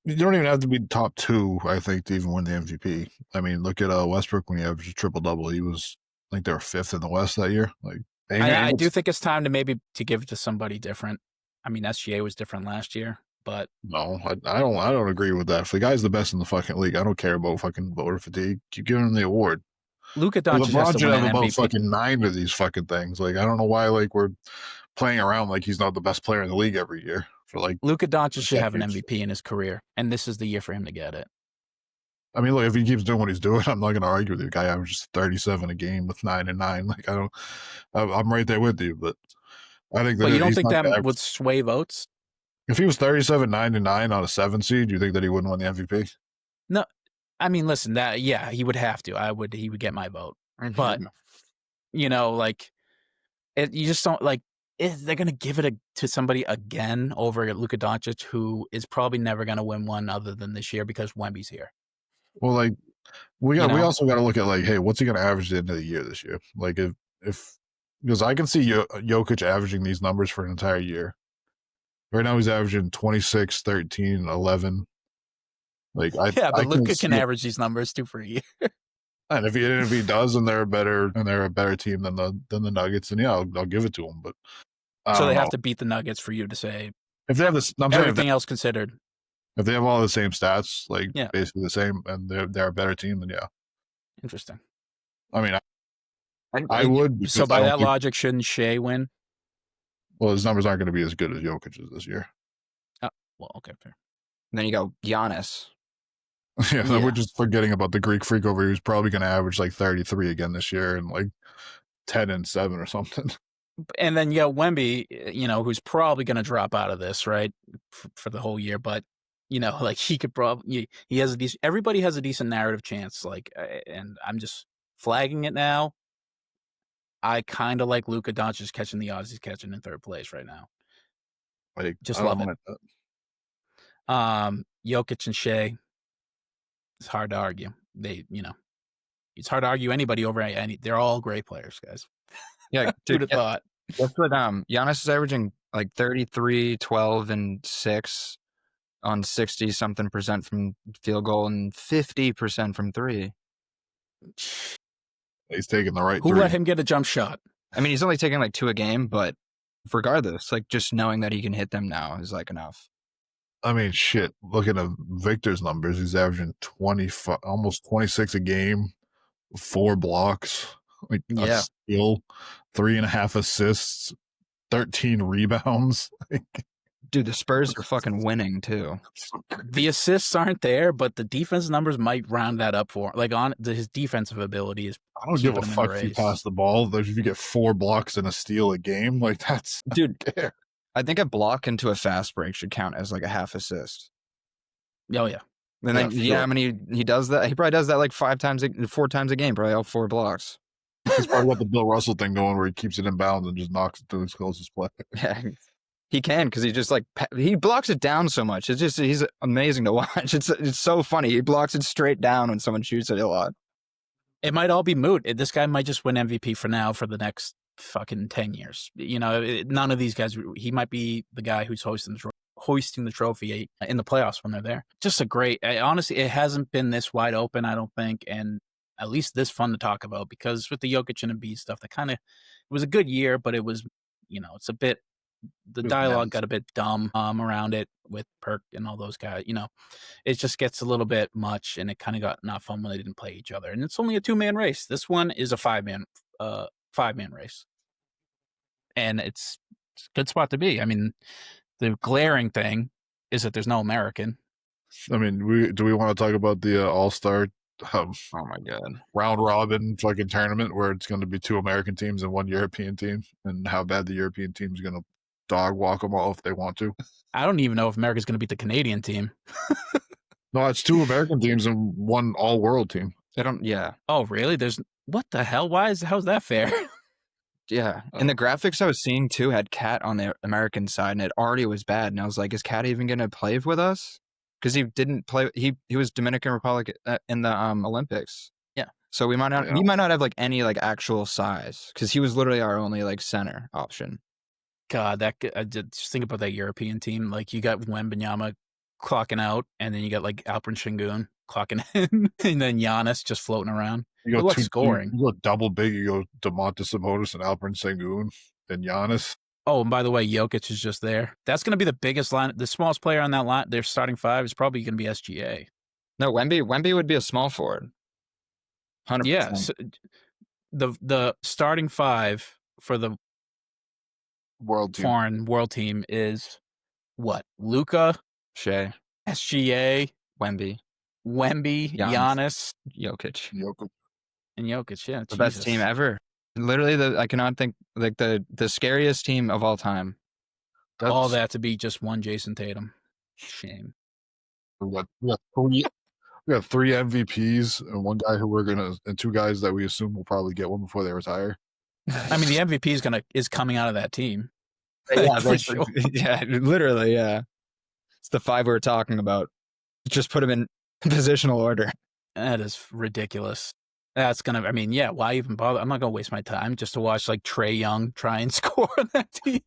Speaker 2: you don't even have to be top 2, I think, to even win the MVP. I mean, look at Westbrook when he averaged a triple-double. He was, I think they were 5th in the West that year. Like,
Speaker 1: I do think it's time to give it to somebody different. I mean, SGA was different last year, but
Speaker 2: no, I don't agree with that. If the guy's the best in the fucking league, I don't care about fucking voter fatigue. Keep giving him the award.
Speaker 1: Luka Doncic has to
Speaker 2: should
Speaker 1: win
Speaker 2: have
Speaker 1: an
Speaker 2: about
Speaker 1: MVP.
Speaker 2: fucking 9 of these fucking things. Like, I don't know why we're playing around like he's not the best player in the league every year. For like,
Speaker 1: Luka Doncic should have an MVP in his career, and this is the year for him to get it.
Speaker 2: I mean, look, if he keeps doing what he's doing, I'm not going to argue with you. The guy averages 37 a game with 9 and 9. Like, I'm right there with you, but I think that.
Speaker 1: But you don't think that would sway votes?
Speaker 2: If he was 37, 9 and 9 on a 7 seed, you think that he wouldn't win the MVP?
Speaker 1: No, I mean, listen, he would have to. He would get my vote, but you just don't like. They're going to give it to somebody again over Luka Doncic, who is probably never going to win one other than this year because Wemby's here.
Speaker 2: Well, like we also got to look at like, hey, what's he going to average at the end of the year this year? Like if because I can see Jokic averaging these numbers for an entire year. Right now he's averaging 26, 13, 11. Like
Speaker 1: but Luka can average these numbers too for a year.
Speaker 2: And if he does, and they're a better team than the Nuggets, then yeah, I'll give it to him. But
Speaker 1: so they have to beat the Nuggets for you to say
Speaker 2: if they have this.
Speaker 1: Everything else considered,
Speaker 2: if they have all the same stats, like
Speaker 1: yeah,
Speaker 2: basically the same, and they're a better team, then yeah.
Speaker 1: Interesting.
Speaker 2: I mean, I would.
Speaker 1: So by that logic, shouldn't Shea win?
Speaker 2: Well, his numbers aren't going to be as good as Jokic's this year.
Speaker 1: Oh, well, okay, fair.
Speaker 3: And then you go Giannis.
Speaker 2: Yeah, we're just forgetting about the Greek freak over here who's probably going to average like 33 again this year and like 10 and 7 or something.
Speaker 1: And then you got Wemby, who's probably going to drop out of this, right, for the whole year. But like he could probably he has a decent. Everybody has a decent narrative chance. Like, and I'm just flagging it now. I kind of like Luka Doncic catching the odds he's catching in 3rd place right now. Just love it. Jokic and Shea. It's hard to argue. It's hard to argue anybody over any. They're all great players, guys.
Speaker 3: Yeah, dude.
Speaker 1: Who'd have thought?
Speaker 3: That's what Giannis is averaging like 33, 12, and 6 on 60-something% from field goal and 50% from 3.
Speaker 2: He's taking the right.
Speaker 1: Who let him get a jump shot?
Speaker 3: I mean, he's only taking like 2 a game, but regardless, like just knowing that he can hit them now is like enough.
Speaker 2: I mean, shit. Looking at Victor's numbers, he's averaging 25, almost 26 a game, 4 blocks, like a steal, 3.5 assists, 13 rebounds.
Speaker 3: Dude, the Spurs are fucking winning too.
Speaker 1: The assists aren't there, but the defense numbers might round that up for him. His defensive ability is.
Speaker 2: I don't give a fuck if you pass the ball. If you get 4 blocks and a steal a game, like that's
Speaker 3: dude. I think a block into a fast break should count as like a half assist.
Speaker 1: Oh yeah.
Speaker 3: And then how many he does that? He probably does that like 4 times a game, probably all 4 blocks.
Speaker 2: He's probably got the Bill Russell thing going where he keeps it in bounds and just knocks it to his closest player.
Speaker 3: Yeah, he can because he just like he blocks it down so much. It's just he's amazing to watch. It's so funny. He blocks it straight down when someone shoots it a lot.
Speaker 1: It might all be moot. This guy might just win MVP for now for the next fucking 10 years. None of these guys. He might be the guy who's hoisting the trophy in the playoffs when they're there. Just a great. Honestly, it hasn't been this wide open, I don't think, and at least this fun to talk about because with the Jokic and Embiid stuff, it was a good year, but it was, it's a bit. The dialogue got a bit dumb around it with Perk and all those guys. It just gets a little bit much, and it kind of got not fun when they didn't play each other. And it's only a 2-man race. This one is a 5-man race, and it's a good spot to be. I mean, the glaring thing is that there's no American.
Speaker 2: I mean, do we want to talk about the All-Star?
Speaker 3: Oh my god!
Speaker 2: Round robin fucking tournament where it's going to be 2 American teams and 1 European team, and how bad the European team is going to dog walk them all if they want to.
Speaker 1: I don't even know if America's going to beat the Canadian team.
Speaker 2: No, it's 2 American teams and 1 all-world team.
Speaker 3: They don't. Yeah.
Speaker 1: Oh really? What the hell? How's that fair?
Speaker 3: Yeah. And the graphics I was seeing too had Cat on the American side, and it already was bad. And I was like, is Cat even going to play with us? Because he didn't play. He was Dominican Republic in the Olympics.
Speaker 1: Yeah.
Speaker 3: So we might not have like any like actual size because he was literally our only like center option.
Speaker 1: God, I did just think about that European team. Like you got Wembanyama clocking out, and then you got like Alperen Şengün clocking in, and then Giannis just floating around.
Speaker 2: You
Speaker 1: What's scoring?
Speaker 2: You go double big. You go Domantas Sabonis and Alperen Şengün and Giannis.
Speaker 1: Oh, and by the way, Jokic is just there. That's going to be the biggest line. The smallest player on that line, their starting five, is probably going to be SGA.
Speaker 3: No, Wemby would be a small forward. 100%.
Speaker 1: Yeah, so the starting five for the foreign world team is what? Luka,
Speaker 3: Shea,
Speaker 1: SGA,
Speaker 3: Wemby,
Speaker 1: Giannis,
Speaker 3: Jokic,
Speaker 1: and Jokic. Yeah,
Speaker 3: the best team ever. Literally, I cannot think like the scariest team of all time.
Speaker 1: All that to be just one Jason Tatum. Shame.
Speaker 2: We got three MVPs and one guy who and two guys that we assume will probably get one before they retire.
Speaker 1: I mean, the MVP is coming out of that team.
Speaker 3: Yeah, for sure. Yeah, literally, yeah. It's the five we're talking about. Just put them in positional order.
Speaker 1: That is ridiculous. That's gonna. I mean, yeah. Why even bother? I'm not gonna waste my time just to watch like Trae Young try and score on that team.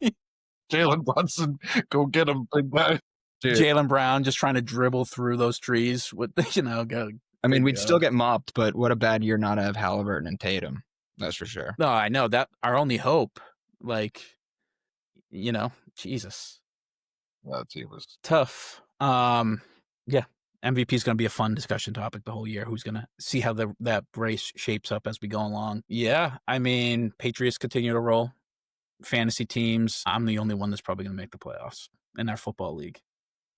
Speaker 2: Jalen Brunson, go get him, big guy.
Speaker 1: Jaylen Brown just trying to dribble through those trees with
Speaker 3: I mean, we'd still get mopped, but what a bad year not to have Halliburton and Tatum. That's for sure.
Speaker 1: No, I know that our only hope. Like, Jesus.
Speaker 2: That team was
Speaker 1: tough. Yeah. MVP is going to be a fun discussion topic the whole year. Who's going to see how that race shapes up as we go along? Yeah, I mean, Patriots continue to roll. Fantasy teams. I'm the only one that's probably going to make the playoffs in our football league.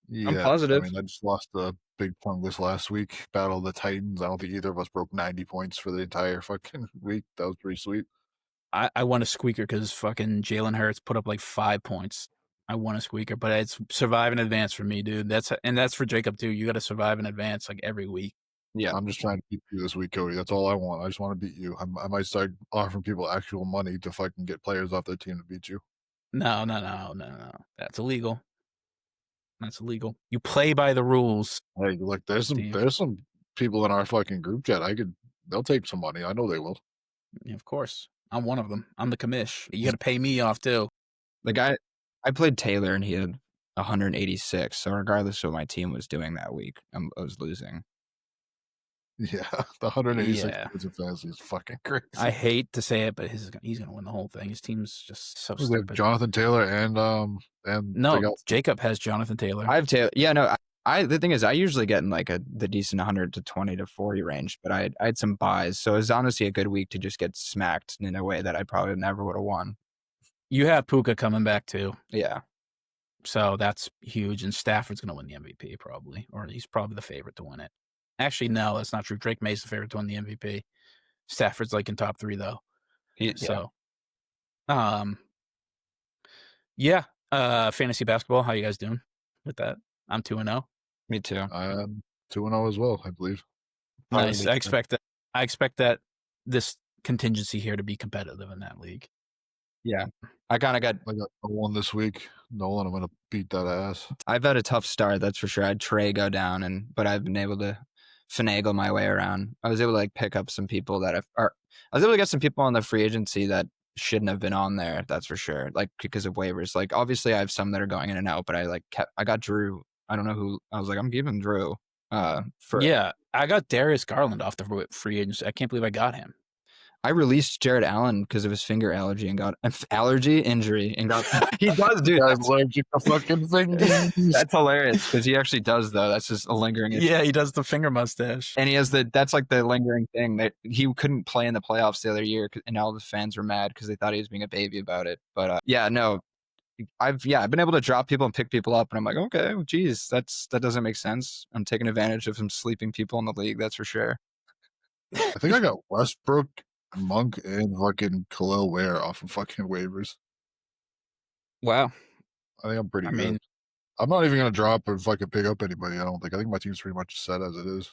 Speaker 2: Yeah,
Speaker 3: I'm positive.
Speaker 2: I mean, I just lost the big plunk this last week. Battle of the Titans. I don't think either of us broke 90 points for the entire fucking week. That was pretty sweet.
Speaker 1: I won a squeaker because fucking Jalen Hurts put up like 5 points. I won a squeaker, but it's survive in advance for me, dude. That's for Jacob too. You got to survive in advance like every week.
Speaker 2: Yeah, I'm just trying to beat you this week, Cody. That's all I want. I just want to beat you. I might start offering people actual money to fucking get players off their team to beat you.
Speaker 1: No. That's illegal. That's illegal. You play by the rules.
Speaker 2: Hey, look, there's some people in our fucking group chat. They'll take some money. I know they will.
Speaker 1: Yeah, of course. I'm one of them. I'm the commish. You got to pay me off too.
Speaker 3: The guy, I played Taylor and he had 186. So regardless of what my team was doing that week, I was losing.
Speaker 2: Yeah, the 186 points of fantasy is fucking crazy.
Speaker 1: I hate to say it, but he's going to win the whole thing. His team's just so stupid.
Speaker 2: Jonathan Taylor and
Speaker 1: no, Jacob has Jonathan Taylor.
Speaker 3: I have Taylor. Yeah, no. The thing is, I usually get in like the decent 100 to 20 to 40 range, but I had some buys, so it was honestly a good week to just get smacked in a way that I probably never would have won.
Speaker 1: You have Puka coming back too.
Speaker 3: Yeah.
Speaker 1: So that's huge, and Stafford's going to win the MVP probably, or he's probably the favorite to win it. Actually, no, that's not true. Drake May's the favorite to win the MVP. Stafford's like in top 3 though. So, yeah. Fantasy basketball. How you guys doing with that? I'm 2-0.
Speaker 3: Me too.
Speaker 2: I am 2-0 as well, I believe.
Speaker 1: Nice. I expect that this contingency here to be competitive in that league.
Speaker 3: Yeah. I got
Speaker 2: one this week. Nolan, I'm gonna beat that ass.
Speaker 3: I've had a tough start, that's for sure. I had Trey go down, but I've been able to finagle my way around. I was able to like pick up some people I was able to get some people on the free agency that shouldn't have been on there, that's for sure. Like because of waivers. Like obviously I have some that are going in and out, but I got Drew. I don't know who. I was like, I'm giving Drew. I
Speaker 1: got Darius Garland off the free agency. I can't believe I got him.
Speaker 3: I released Jared Allen because of his finger allergy and got injury and got. He does, dude.
Speaker 2: That's allergic to fucking fingers.
Speaker 3: That's hilarious because he actually does though. That's just a lingering issue.
Speaker 1: Yeah, he does the finger mustache,
Speaker 3: and he has that's like the lingering thing that he couldn't play in the playoffs the other year, and all the fans were mad because they thought he was being a baby about it. But I've been able to drop people and pick people up, and I'm like, okay, well, geez, that doesn't make sense. I'm taking advantage of some sleeping people in the league, that's for sure.
Speaker 2: I think I got Westbrook, Monk, and fucking Khalil Ware off of fucking waivers.
Speaker 1: Wow.
Speaker 2: I think I'm pretty good. I'm not even gonna drop or fucking pick up anybody. I don't think. I think my team's pretty much set as it is.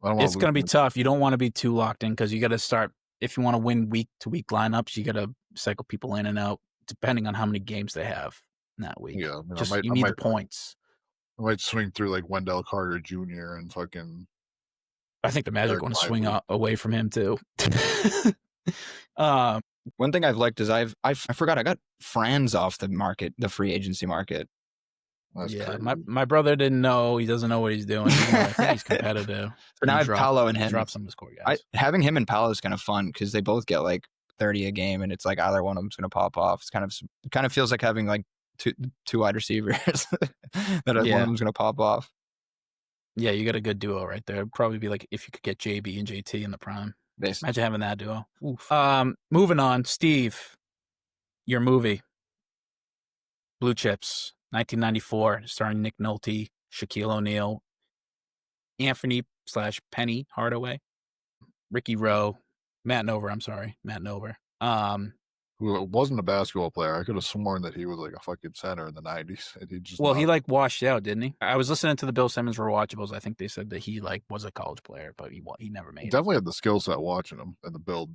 Speaker 1: It's gonna be tough. You don't want to be too locked in because you got to start. If you want to win week to week lineups, you got to cycle people in and out depending on how many games they have in that week.
Speaker 2: Yeah,
Speaker 1: you need the points.
Speaker 2: I might swing through like Wendell Carter Jr. and fucking
Speaker 1: I think the Magic
Speaker 2: Derek
Speaker 1: want to swing
Speaker 2: Lively.
Speaker 1: away from him too.
Speaker 3: One thing I've liked is I forgot I got Franz off the market, the free agency market.
Speaker 2: That's
Speaker 1: yeah,
Speaker 2: crazy.
Speaker 1: my brother didn't know. He doesn't know what he's doing. Even though I think he's competitive.
Speaker 3: So now I have Paolo and him.
Speaker 1: Drop some of his core guys.
Speaker 3: Having him and Paolo is kind of fun because they both get like 30 a game, and it's like either one of them's going to pop off. It kind of feels like having like two wide receivers that one of them's going to pop off.
Speaker 1: Yeah, you got a good duo right there. It'd probably be like if you could get JB and JT in the prime. Imagine having that duo. Oof. Moving on, Steve, your movie, Blue Chips, 1994, starring Nick Nolte, Shaquille O'Neal, Anthony/Penny Hardaway, Ricky Rowe, Matt Nover.
Speaker 2: Who wasn't a basketball player. I could have sworn that he was like a fucking center in the 90s. And he just
Speaker 1: he like washed out, didn't he? I was listening to the Bill Simmons rewatchables. I think they said that he like was a college player, but he never made it.
Speaker 2: Definitely had the skill set watching him and the build.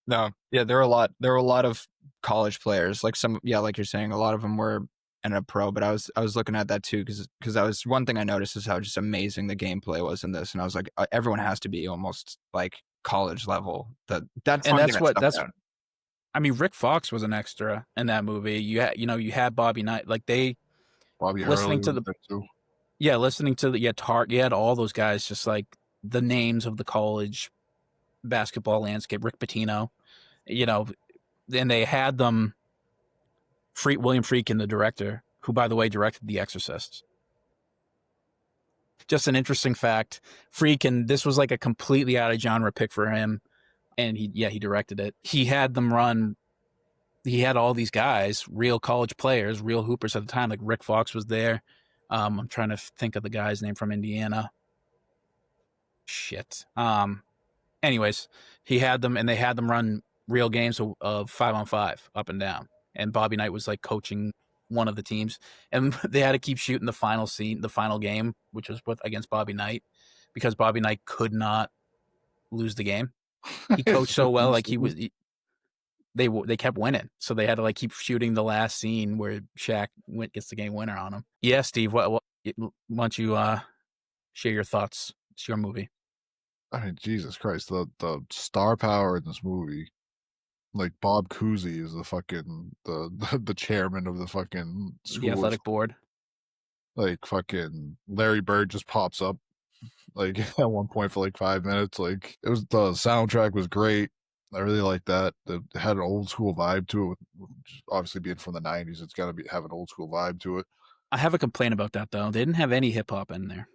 Speaker 3: No, yeah, there were a lot of college players. Like like you're saying, a lot of them were ended up pro. But I was looking at that too because that was one thing I noticed is how just amazing the gameplay was in this, and I was like, everyone has to be almost like college level. That's
Speaker 1: I mean, Rick Fox was an extra in that movie. You had Bobby Knight. Like
Speaker 2: Bobby
Speaker 1: listening
Speaker 2: Hurley
Speaker 1: to
Speaker 2: too.
Speaker 1: Yeah, listening to you had all those guys, just like the names of the college basketball landscape. Rick Pitino, and they had them. William Friedkin, the director, who by the way directed The Exorcist. Just an interesting fact. Friedkin, this was like a completely out of genre pick for him. And he directed it. He had them run. He had all these guys, real college players, real hoopers at the time. Like Rick Fox was there. I'm trying to think of the guy's name from Indiana. Shit. Anyways, he had them, and they had them run real games of 5-on-5 up and down. And Bobby Knight was like coaching one of the teams, and they had to keep shooting the final game, which was against Bobby Knight, because Bobby Knight could not lose the game. He coached so well, like they kept winning, so they had to like keep shooting the last scene where Shaq gets the game winner on him. Yeah, Steve, why don't you share your thoughts? It's your movie.
Speaker 2: I mean, Jesus Christ, the star power in this movie, like Bob Cousy is the fucking the chairman of the fucking school,
Speaker 1: the athletic board.
Speaker 2: Like fucking Larry Bird just pops up like at one point for like 5 minutes. Like the soundtrack was great. I really like that. It had an old school vibe to it. Obviously, being from the 90s, it's got to have an old school vibe to it.
Speaker 1: I have a complaint about that though. They didn't have any hip hop in there.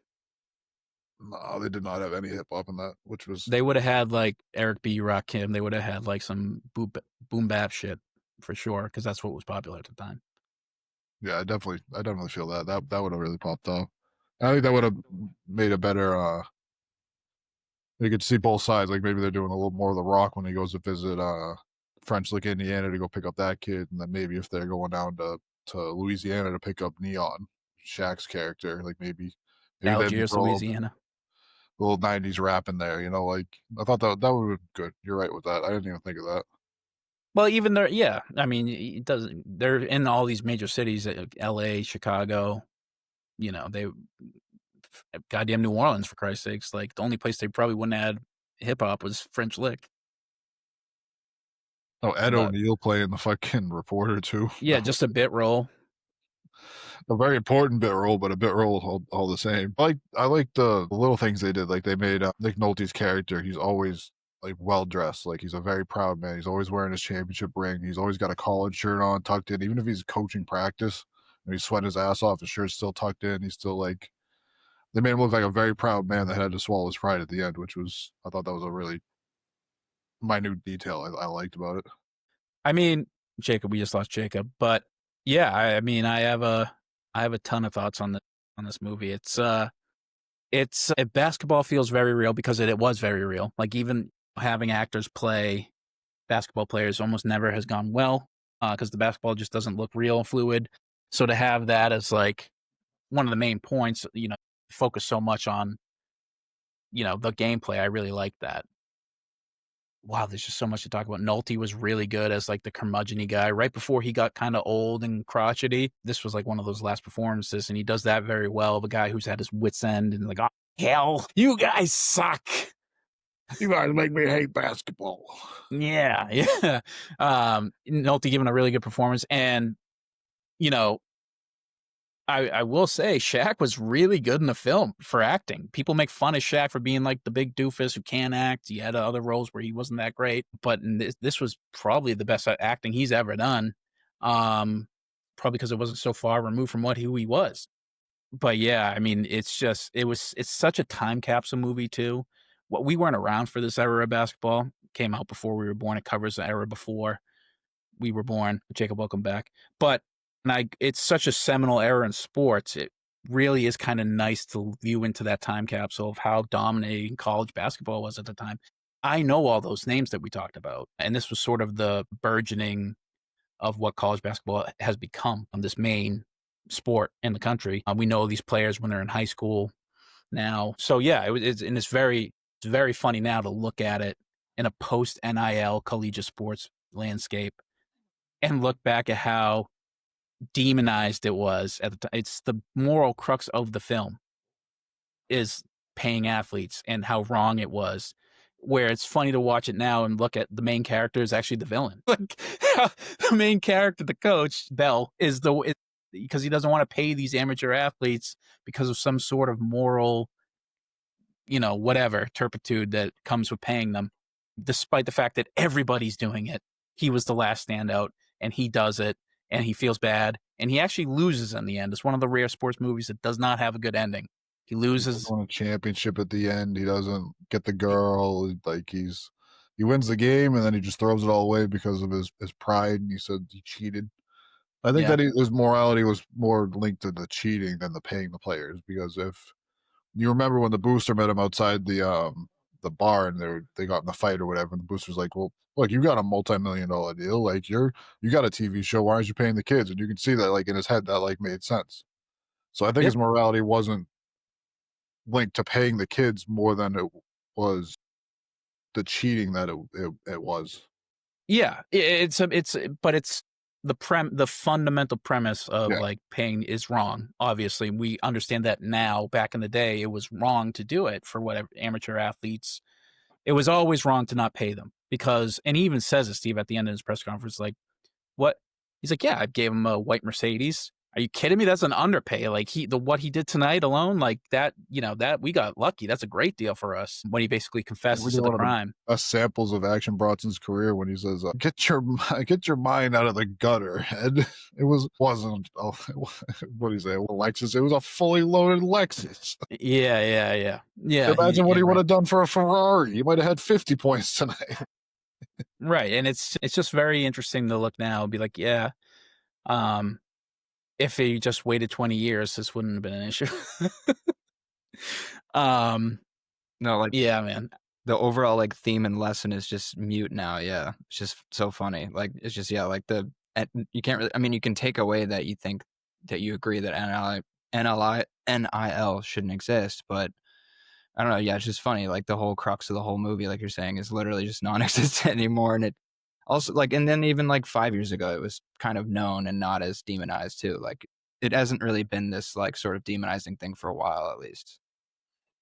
Speaker 2: No, they did not have any hip hop in that, which was.
Speaker 1: They would have had like Eric B. Rakim. They would have had like some boom bap shit for sure, because that's what was popular at the time.
Speaker 2: Yeah, I definitely feel that would have really popped off. I think that would have made a better. You could see both sides. Like maybe they're doing a little more of The Rock when he goes to visit French Lick, Indiana, to go pick up that kid, and then maybe if they're going down to Louisiana to pick up Neon, Shaq's character, like maybe
Speaker 1: Algiers, Louisiana.
Speaker 2: Little 90s rap in there, like I thought that would have been good. You're right with that. I didn't even think of that.
Speaker 1: Well, even there, yeah. I mean, it doesn't. They're in all these major cities, L.A., Chicago. They, goddamn New Orleans, for Christ's sakes. Like the only place they probably wouldn't add hip hop was French Lick.
Speaker 2: Oh, Ed O'Neill playing the fucking reporter too.
Speaker 1: Yeah, just a bit role.
Speaker 2: A very important bit role, but a bit role all the same. I like the little things they did. Like they made Nick Nolte's character. He's always like well dressed. Like he's a very proud man. He's always wearing his championship ring. He's always got a collared shirt on, tucked in. Even if he's coaching practice and he's sweating his ass off, his shirt's still tucked in. He's still like. They made him look like a very proud man that had to swallow his pride at the end, I thought that was a really minute detail I liked about it. I
Speaker 1: mean, Jacob, we just lost Jacob, but yeah, I mean, I have a ton of thoughts on this movie. It's basketball feels very real because it was very real. Like even having actors play basketball players almost never has gone well because the basketball just doesn't look real, fluid. So to have that as like one of the main points, focus so much on, the gameplay. I really like that. Wow, there's just so much to talk about. Nolte was really good as like the curmudgeon-y guy right before he got kind of old and crotchety. This was like one of those last performances, and he does that very well. The guy who's at his wit's end and like, oh, hell, you guys suck.
Speaker 2: You guys make me hate basketball.
Speaker 1: Yeah, yeah. Nolte giving a really good performance, and you know, I will say Shaq was really good in the film for acting. People make fun of Shaq for being like the big doofus who can't act. He had other roles where he wasn't that great, but in this was probably the best acting he's ever done. Probably because it wasn't so far removed from who he was. But yeah, I mean, it's such a time capsule movie too. What we weren't around for this era of basketball. Came out before we were born. It covers the era before we were born. Jacob, welcome back. But it's such a seminal era in sports. It really is kind of nice to view into that time capsule of how dominating college basketball was at the time. I know all those names that we talked about, and this was sort of the burgeoning of what college basketball has become on this main sport in the country. We know these players when they're in high school now. So yeah, it's very funny now to look at it in a post NIL collegiate sports landscape and look back at how demonized it was at the time. It's the moral crux of the film is paying athletes and how wrong it was. Where it's funny to watch it now and look at the main character is actually the villain. Like the main character, the coach Bell, is because he doesn't want to pay these amateur athletes because of some sort of moral, whatever turpitude that comes with paying them, despite the fact that everybody's doing it. He was the last standout, and he does it, and he feels bad, and he actually loses in the end. It's one of the rare sports movies that does not have a good ending. He
Speaker 2: He
Speaker 1: loses.
Speaker 2: doesn't win a championship at the end. He doesn't get the girl. Like he wins the game and then he just throws it all away because of his pride. And he said he cheated. I think
Speaker 1: Yeah.
Speaker 2: that his morality was more linked to the cheating than the paying the players. Because if you remember when the booster met him outside the bar and they got in the fight or whatever, and the booster's like, "Well, look, you got a multi-million-dollar deal. Like you got a TV show. Why aren't you paying the kids?" And you can see that like in his head that like made sense. So I think
Speaker 1: Yep.
Speaker 2: his morality wasn't linked to paying the kids more than it was the cheating that it was.
Speaker 1: Yeah, but it's the fundamental premise of
Speaker 2: Yeah.
Speaker 1: like paying is wrong. Obviously, we understand that now. Back in the day, it was wrong to do it for whatever amateur athletes. It was always wrong to not pay them because, and he even says it, Steve, at the end of his press conference, like, what? He's like, yeah, I gave him a white Mercedes. Are you kidding me? That's an underpay. Like what he did tonight alone, like that, that we got lucky. That's a great deal for us when he basically
Speaker 2: We
Speaker 1: confesses
Speaker 2: did
Speaker 1: to the
Speaker 2: one of the
Speaker 1: brime.
Speaker 2: best samples of Action Bronson's career when he says, "Get your mind out of the gutter, head." It wasn't. Oh, what do you say? A Lexus. It was a fully loaded Lexus.
Speaker 1: Yeah.
Speaker 2: Imagine what he would
Speaker 1: Right.
Speaker 2: have done for a Ferrari. He might have had 50 points tonight.
Speaker 1: Right, and it's just very interesting to look now and be like, yeah, if he just waited 20 years, this wouldn't have been an issue.
Speaker 3: No, like
Speaker 1: Yeah, man.
Speaker 3: the overall like theme and lesson is just mute now. Yeah, it's just so funny. Like it's just like you can't really. I mean, you can take away that you think that you agree that NIL shouldn't exist, but I don't know. Yeah, it's just funny. Like the whole crux of the whole movie, like you're saying, is literally just non-existent anymore. And it also like, and then even like 5 years ago, it was kind of known and not as demonized too. Like it hasn't really been this like sort of demonizing thing for a while, at least.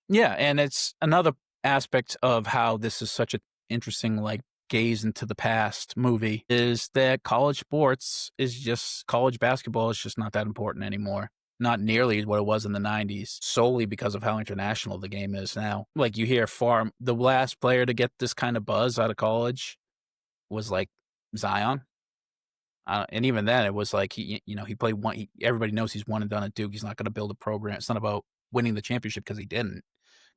Speaker 1: Yeah, and it's another aspect of how this is such an interesting, like, gaze into the past movie is that college basketball is just not that important anymore. Not nearly what it was in the 90s, solely because of how international the game is now. Like, you hear the last player to get this kind of buzz out of college was like Zion. And even then, it was like he played one. Everybody knows he's one and done at Duke. He's not going to build a program. It's not about winning the championship because he didn't.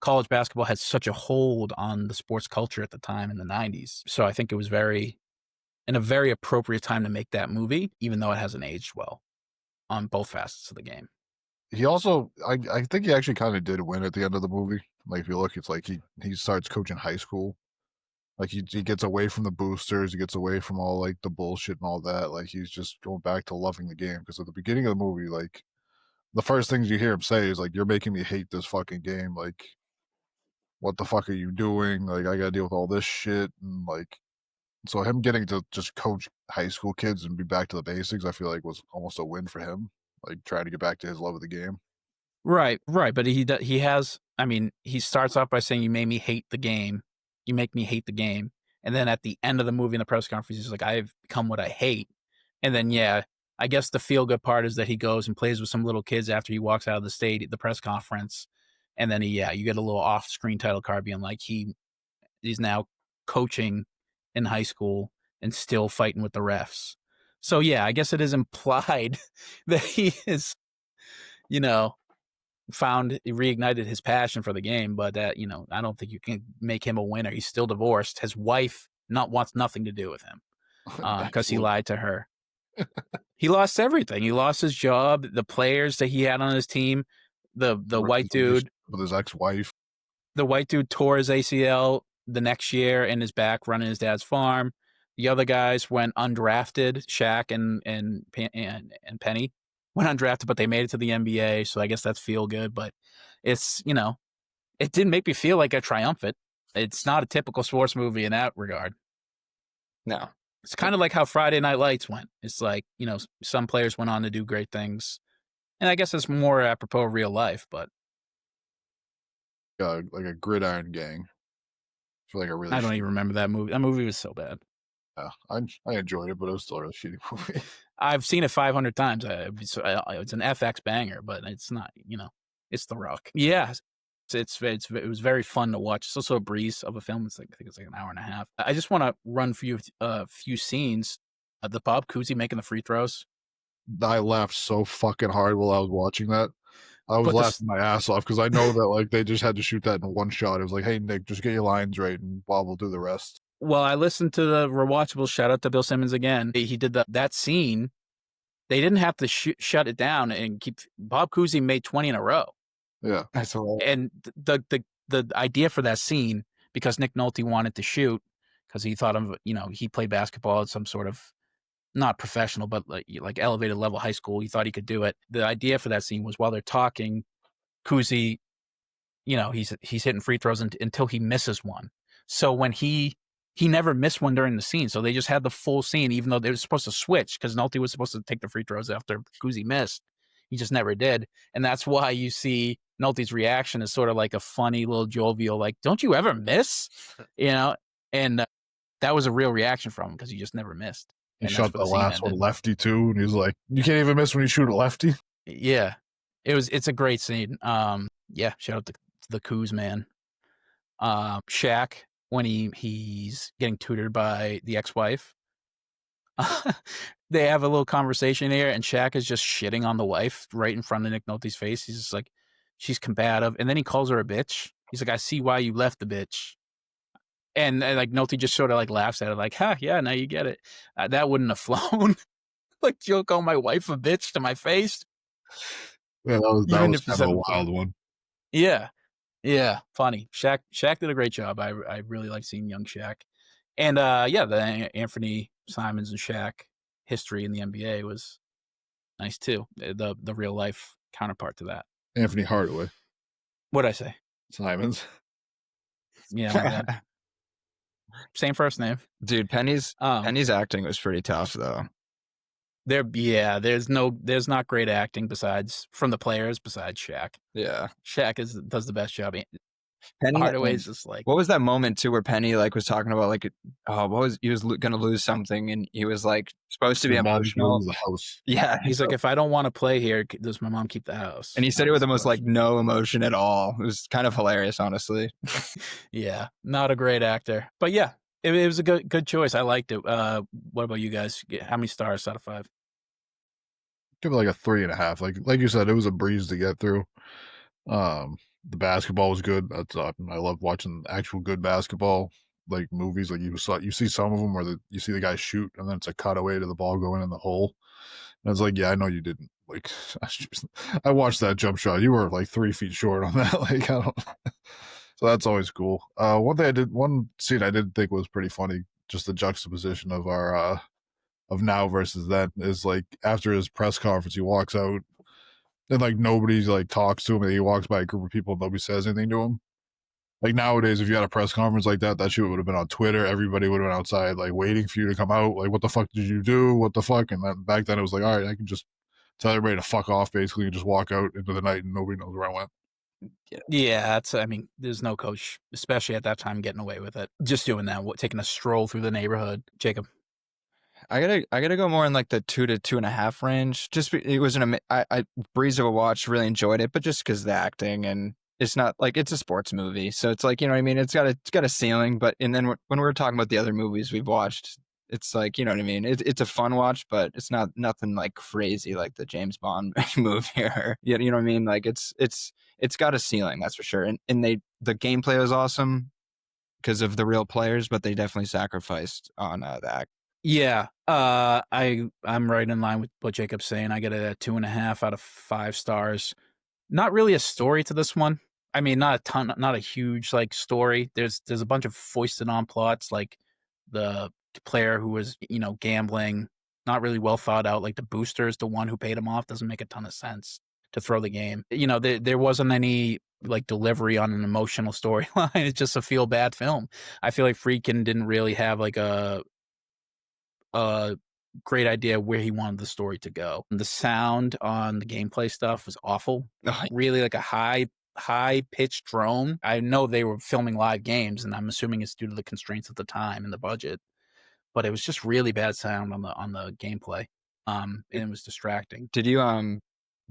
Speaker 1: College basketball had such a hold on the sports culture at the time in the 90s. So I think it was in a very appropriate time to make that movie, even though it hasn't aged well on both facets of the game.
Speaker 2: He also, I think he actually kind of did win at the end of the movie. Like if you look, it's like he starts coaching high school. Like he gets away from the boosters, he gets away from all like the bullshit and all that. Like he's just going back to loving the game. Because at the beginning of the movie, like the first things you hear him say is like, "You're making me hate this fucking game. Like, what the fuck are you doing? Like, I gotta deal with all this shit." And like, so him getting to just coach high school kids and be back to the basics, I feel like was almost a win for him. Like trying to get back to his love of the game.
Speaker 1: Right. But he has. I mean, he starts off by saying, "You made me hate the game," you make me hate the game. And then at the end of the movie in the press conference, he's like, I've become what I hate. And then, yeah, I guess the feel good part is that he goes and plays with some little kids after he walks out of the press conference. And then you get a little off screen title card being like, he's now coaching in high school and still fighting with the refs. So yeah, I guess it is implied that he is, reignited his passion for the game, but that, I don't think you can make him a winner. He's still divorced. His wife wants nothing to do with him because he lied to her. He lost everything. He lost his job, the players that he had on his team, the white dude
Speaker 2: with his ex-wife.
Speaker 1: The white dude tore his ACL the next year in his back running his dad's farm. The other guys went undrafted. Shaq and Penny went undrafted, but they made it to the NBA. So I guess that's feel good. But it's, it didn't make me feel like a triumphant. It's not a typical sports movie in that regard.
Speaker 3: No.
Speaker 1: It's kind of like how Friday Night Lights went. It's like, some players went on to do great things. And I guess it's more apropos of real life, but.
Speaker 2: Like a gridiron gang. I
Speaker 1: don't even remember that movie. That movie was so bad.
Speaker 2: Yeah, I enjoyed it, but it was still a really shitty movie.
Speaker 1: I've seen it 500 times. It's an FX banger, but it's not, it's The Rock. Yeah, it was very fun to watch. It's also a breeze of a film. I think it's like an hour and a half. I just want to run for you a few scenes. The Bob Cousy making the free throws.
Speaker 2: I laughed so fucking hard while I was watching that. I was laughing my ass off because I know that like they just had to shoot that in one shot. It was like, hey Nick, just get your lines right, and Bob will do the rest.
Speaker 1: Well, I listened to the rewatchable. Shout out to Bill Simmons again. He did that scene. They didn't have to shut it down and keep. Bob Cousy made 20 in a row.
Speaker 2: Yeah,
Speaker 3: that's hilarious.
Speaker 1: And the idea for that scene, because Nick Nolte wanted to shoot because he thought of he played basketball at some sort of not professional, but like elevated level high school. He thought he could do it. The idea for that scene was while they're talking, Cousy, he's hitting free throws until he misses one. So when he never missed one during the scene. So they just had the full scene, even though they were supposed to switch because Nolte was supposed to take the free throws after Cousy missed. He just never did. And that's why you see Nolte's reaction is sort of like a funny little jovial, like, don't you ever miss? And that was a real reaction from him because he just never missed.
Speaker 2: He shot the last one lefty too, and he's like, "You can't even miss when you shoot a lefty."
Speaker 1: Yeah, it's a great scene. Yeah, shout out to the Coos man. Shaq when he's getting tutored by the ex-wife. They have a little conversation here, and Shaq is just shitting on the wife right in front of Nick Nolte's face. He's just like, she's combative, and then he calls her a bitch. He's like, "I see why you left the bitch." And like Nolte just sort of like laughs at it, like, "Ha, yeah, now you get it." That wouldn't have flown. Like, you'll call my wife a bitch to my face.
Speaker 2: Yeah, that was kind of a wild one.
Speaker 1: Yeah, funny. Shaq did a great job. I really like seeing young Shaq, and the Anthony Simons and Shaq history in the NBA was nice too. The real life counterpart to that.
Speaker 2: Anthony Hardaway.
Speaker 1: What'd I say?
Speaker 2: Simons.
Speaker 1: Yeah, my bad. Same first name.
Speaker 3: Dude, Penny's acting was pretty tough though.
Speaker 1: There's not great acting from the players besides Shaq.
Speaker 3: Yeah.
Speaker 1: Shaq does the best job.
Speaker 3: Penny
Speaker 1: Hardaway's just like,
Speaker 3: what was that moment too where Penny like was talking about like he was gonna lose something and he was like supposed to be emotional.
Speaker 2: The house.
Speaker 3: Yeah,
Speaker 1: he's like, if I don't want to play here, does my mom keep the house?
Speaker 3: And he said it with almost like no emotion at all. It was kind of hilarious, honestly.
Speaker 1: Yeah, not a great actor, but yeah, it was a good choice. I liked it. What about you guys? How many stars out of 5?
Speaker 2: Give it like a 3.5. Like you said, it was a breeze to get through. The basketball was good. I love watching actual good basketball, like movies. Like you see some of them where you see the guy shoot and then it's a cutaway to the ball going in the hole. And it's like, yeah, I know you didn't. Like, I watched that jump shot. You were like 3 feet short on that. Like, I don't. So that's always cool. One scene I did think was pretty funny. Just the juxtaposition of our of now versus then is like after his press conference, he walks out. And like nobody like talks to him, and he walks by a group of people, and nobody says anything to him. Like nowadays, if you had a press conference like that shit would have been on Twitter. Everybody would have been outside, like waiting for you to come out. Like, what the fuck did you do? What the fuck? And then back then, it was like, all right, I can just tell everybody to fuck off, basically, and just walk out into the night, and nobody knows where I went.
Speaker 1: Yeah, that's. I mean, there's no coach, especially at that time, getting away with it. Just doing that, taking a stroll through the neighborhood. Jacob.
Speaker 3: I gotta go more in like the 2 to 2.5 range. It was I breeze of a watch, really enjoyed it, but just because the acting and it's not like it's a sports movie, so it's like, you know what I mean. It's got a ceiling, but and then when we're talking about the other movies we've watched, it's like, you know what I mean. It's a fun watch, but it's not nothing like crazy like the James Bond movie here. You know what I mean? Like it's got a ceiling, that's for sure. And the gameplay was awesome because of the real players, but they definitely sacrificed on the act.
Speaker 1: Yeah, I'm right in line with what Jacob's saying. I get it at 2.5 out of 5 stars. Not really a story to this one. I mean, not a ton, not a huge like story. There's a bunch of foisted on plots, like the player who was gambling, not really well thought out. Like the booster is the one who paid him off. Doesn't make a ton of sense to throw the game. There wasn't any like delivery on an emotional storyline. It's just a feel bad film. I feel like Friedkin didn't really have like a great idea where he wanted the story to go. The sound on the gameplay stuff was awful. Really like a high pitched drone. I know they were filming live games, and I'm assuming it's due to the constraints of the time and the budget. But it was just really bad sound on the gameplay. And it was distracting.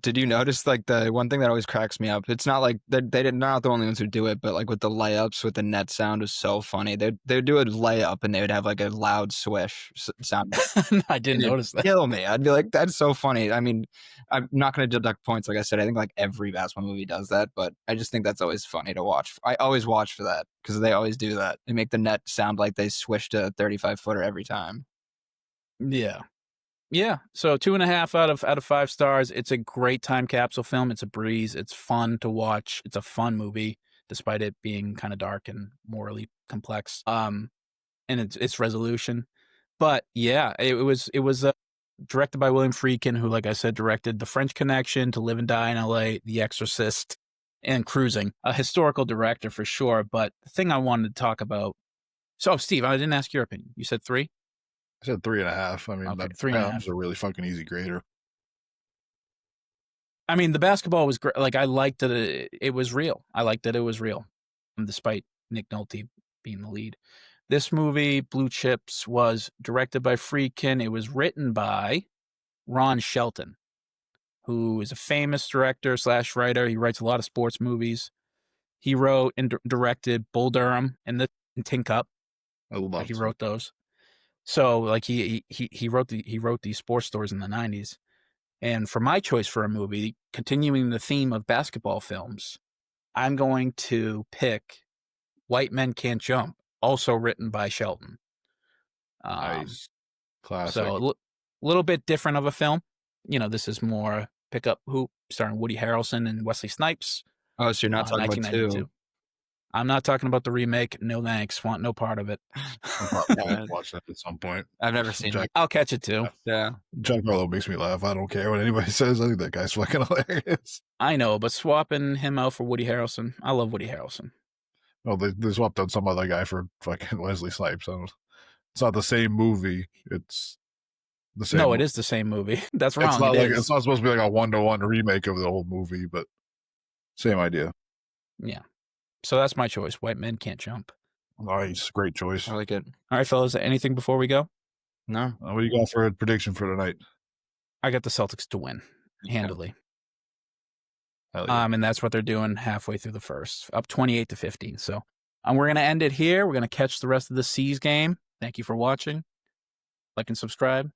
Speaker 3: Did you notice like the one thing that always cracks me up? It's not like they're not the only ones who do it, but like with the layups with the net sound is so funny. They'd do a layup and they would have like a loud swish sound.
Speaker 1: I didn't notice that.
Speaker 3: Kill me. I'd be like, that's so funny. I mean, I'm not going to deduct points. Like I said, I think like every basketball movie does that, but I just think that's always funny to watch. I always watch for that because they always do that. They make the net sound like they swished a 35-footer every time.
Speaker 1: Yeah. Yeah, so 2.5 out of 5 stars. It's a great time capsule film. It's a breeze. It's fun to watch. It's a fun movie, despite it being kind of dark and morally complex. And its resolution. But yeah, it was directed by William Friedkin, who, like I said, directed The French Connection, To Live and Die in L.A., The Exorcist, and Cruising. A historical director for sure. But the thing I wanted to talk about. So, Steve, I didn't ask your opinion. You said 3?
Speaker 2: I said 3.5. I mean,
Speaker 1: Okay,
Speaker 2: that
Speaker 1: 3.5.
Speaker 2: was a really fucking easy grader.
Speaker 1: I mean, the basketball was great. Like, I liked that it was real. I liked that it was real, despite Nick Nolte being the lead. This movie, Blue Chips, was directed by Friedkin. It was written by Ron Shelton, who is a famous director / writer. He writes a lot of sports movies. He wrote and directed Bull Durham and Tin Cup.
Speaker 2: I love
Speaker 1: He wrote those. So, like, he wrote these sports stories in the 90s. And for my choice for a movie, continuing the theme of basketball films, I'm going to pick White Men Can't Jump, also written by Shelton.
Speaker 2: Nice. Classic.
Speaker 1: So a little bit different of a film. This is more Pickup Hoop, starring Woody Harrelson and Wesley Snipes.
Speaker 3: Oh, so you're not talking about 2.
Speaker 1: I'm not talking about the remake. No thanks. Want no part of it.
Speaker 2: I'll probably watch that at some point.
Speaker 3: I've never seen it.
Speaker 1: I'll catch it too.
Speaker 3: Yeah.
Speaker 2: Jack Harlow makes me laugh. I don't care what anybody says. I think that guy's fucking hilarious.
Speaker 1: I know, but swapping him out for Woody Harrelson, I love Woody Harrelson.
Speaker 2: Oh, they swapped out some other guy for fucking Wesley Snipes. It's not the same movie. It's the same.
Speaker 1: No, it is the same movie. That's wrong.
Speaker 2: It's not supposed to be like a 1-to-1 remake of the whole movie, but same idea.
Speaker 1: Yeah. So that's my choice. White Men Can't Jump.
Speaker 2: Nice. Great choice.
Speaker 3: I like it.
Speaker 1: All right, fellas. Anything before we go?
Speaker 3: No.
Speaker 2: What do you got for a prediction for tonight?
Speaker 1: I got the Celtics to win handily.
Speaker 2: Hell yeah.
Speaker 1: And that's what they're doing halfway through the first, up 28-15. So we're going to end it here. We're going to catch the rest of the C's game. Thank you for watching. Like and subscribe.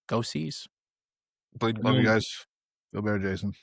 Speaker 1: Go C's.
Speaker 2: Love you guys. Feel better, Jason.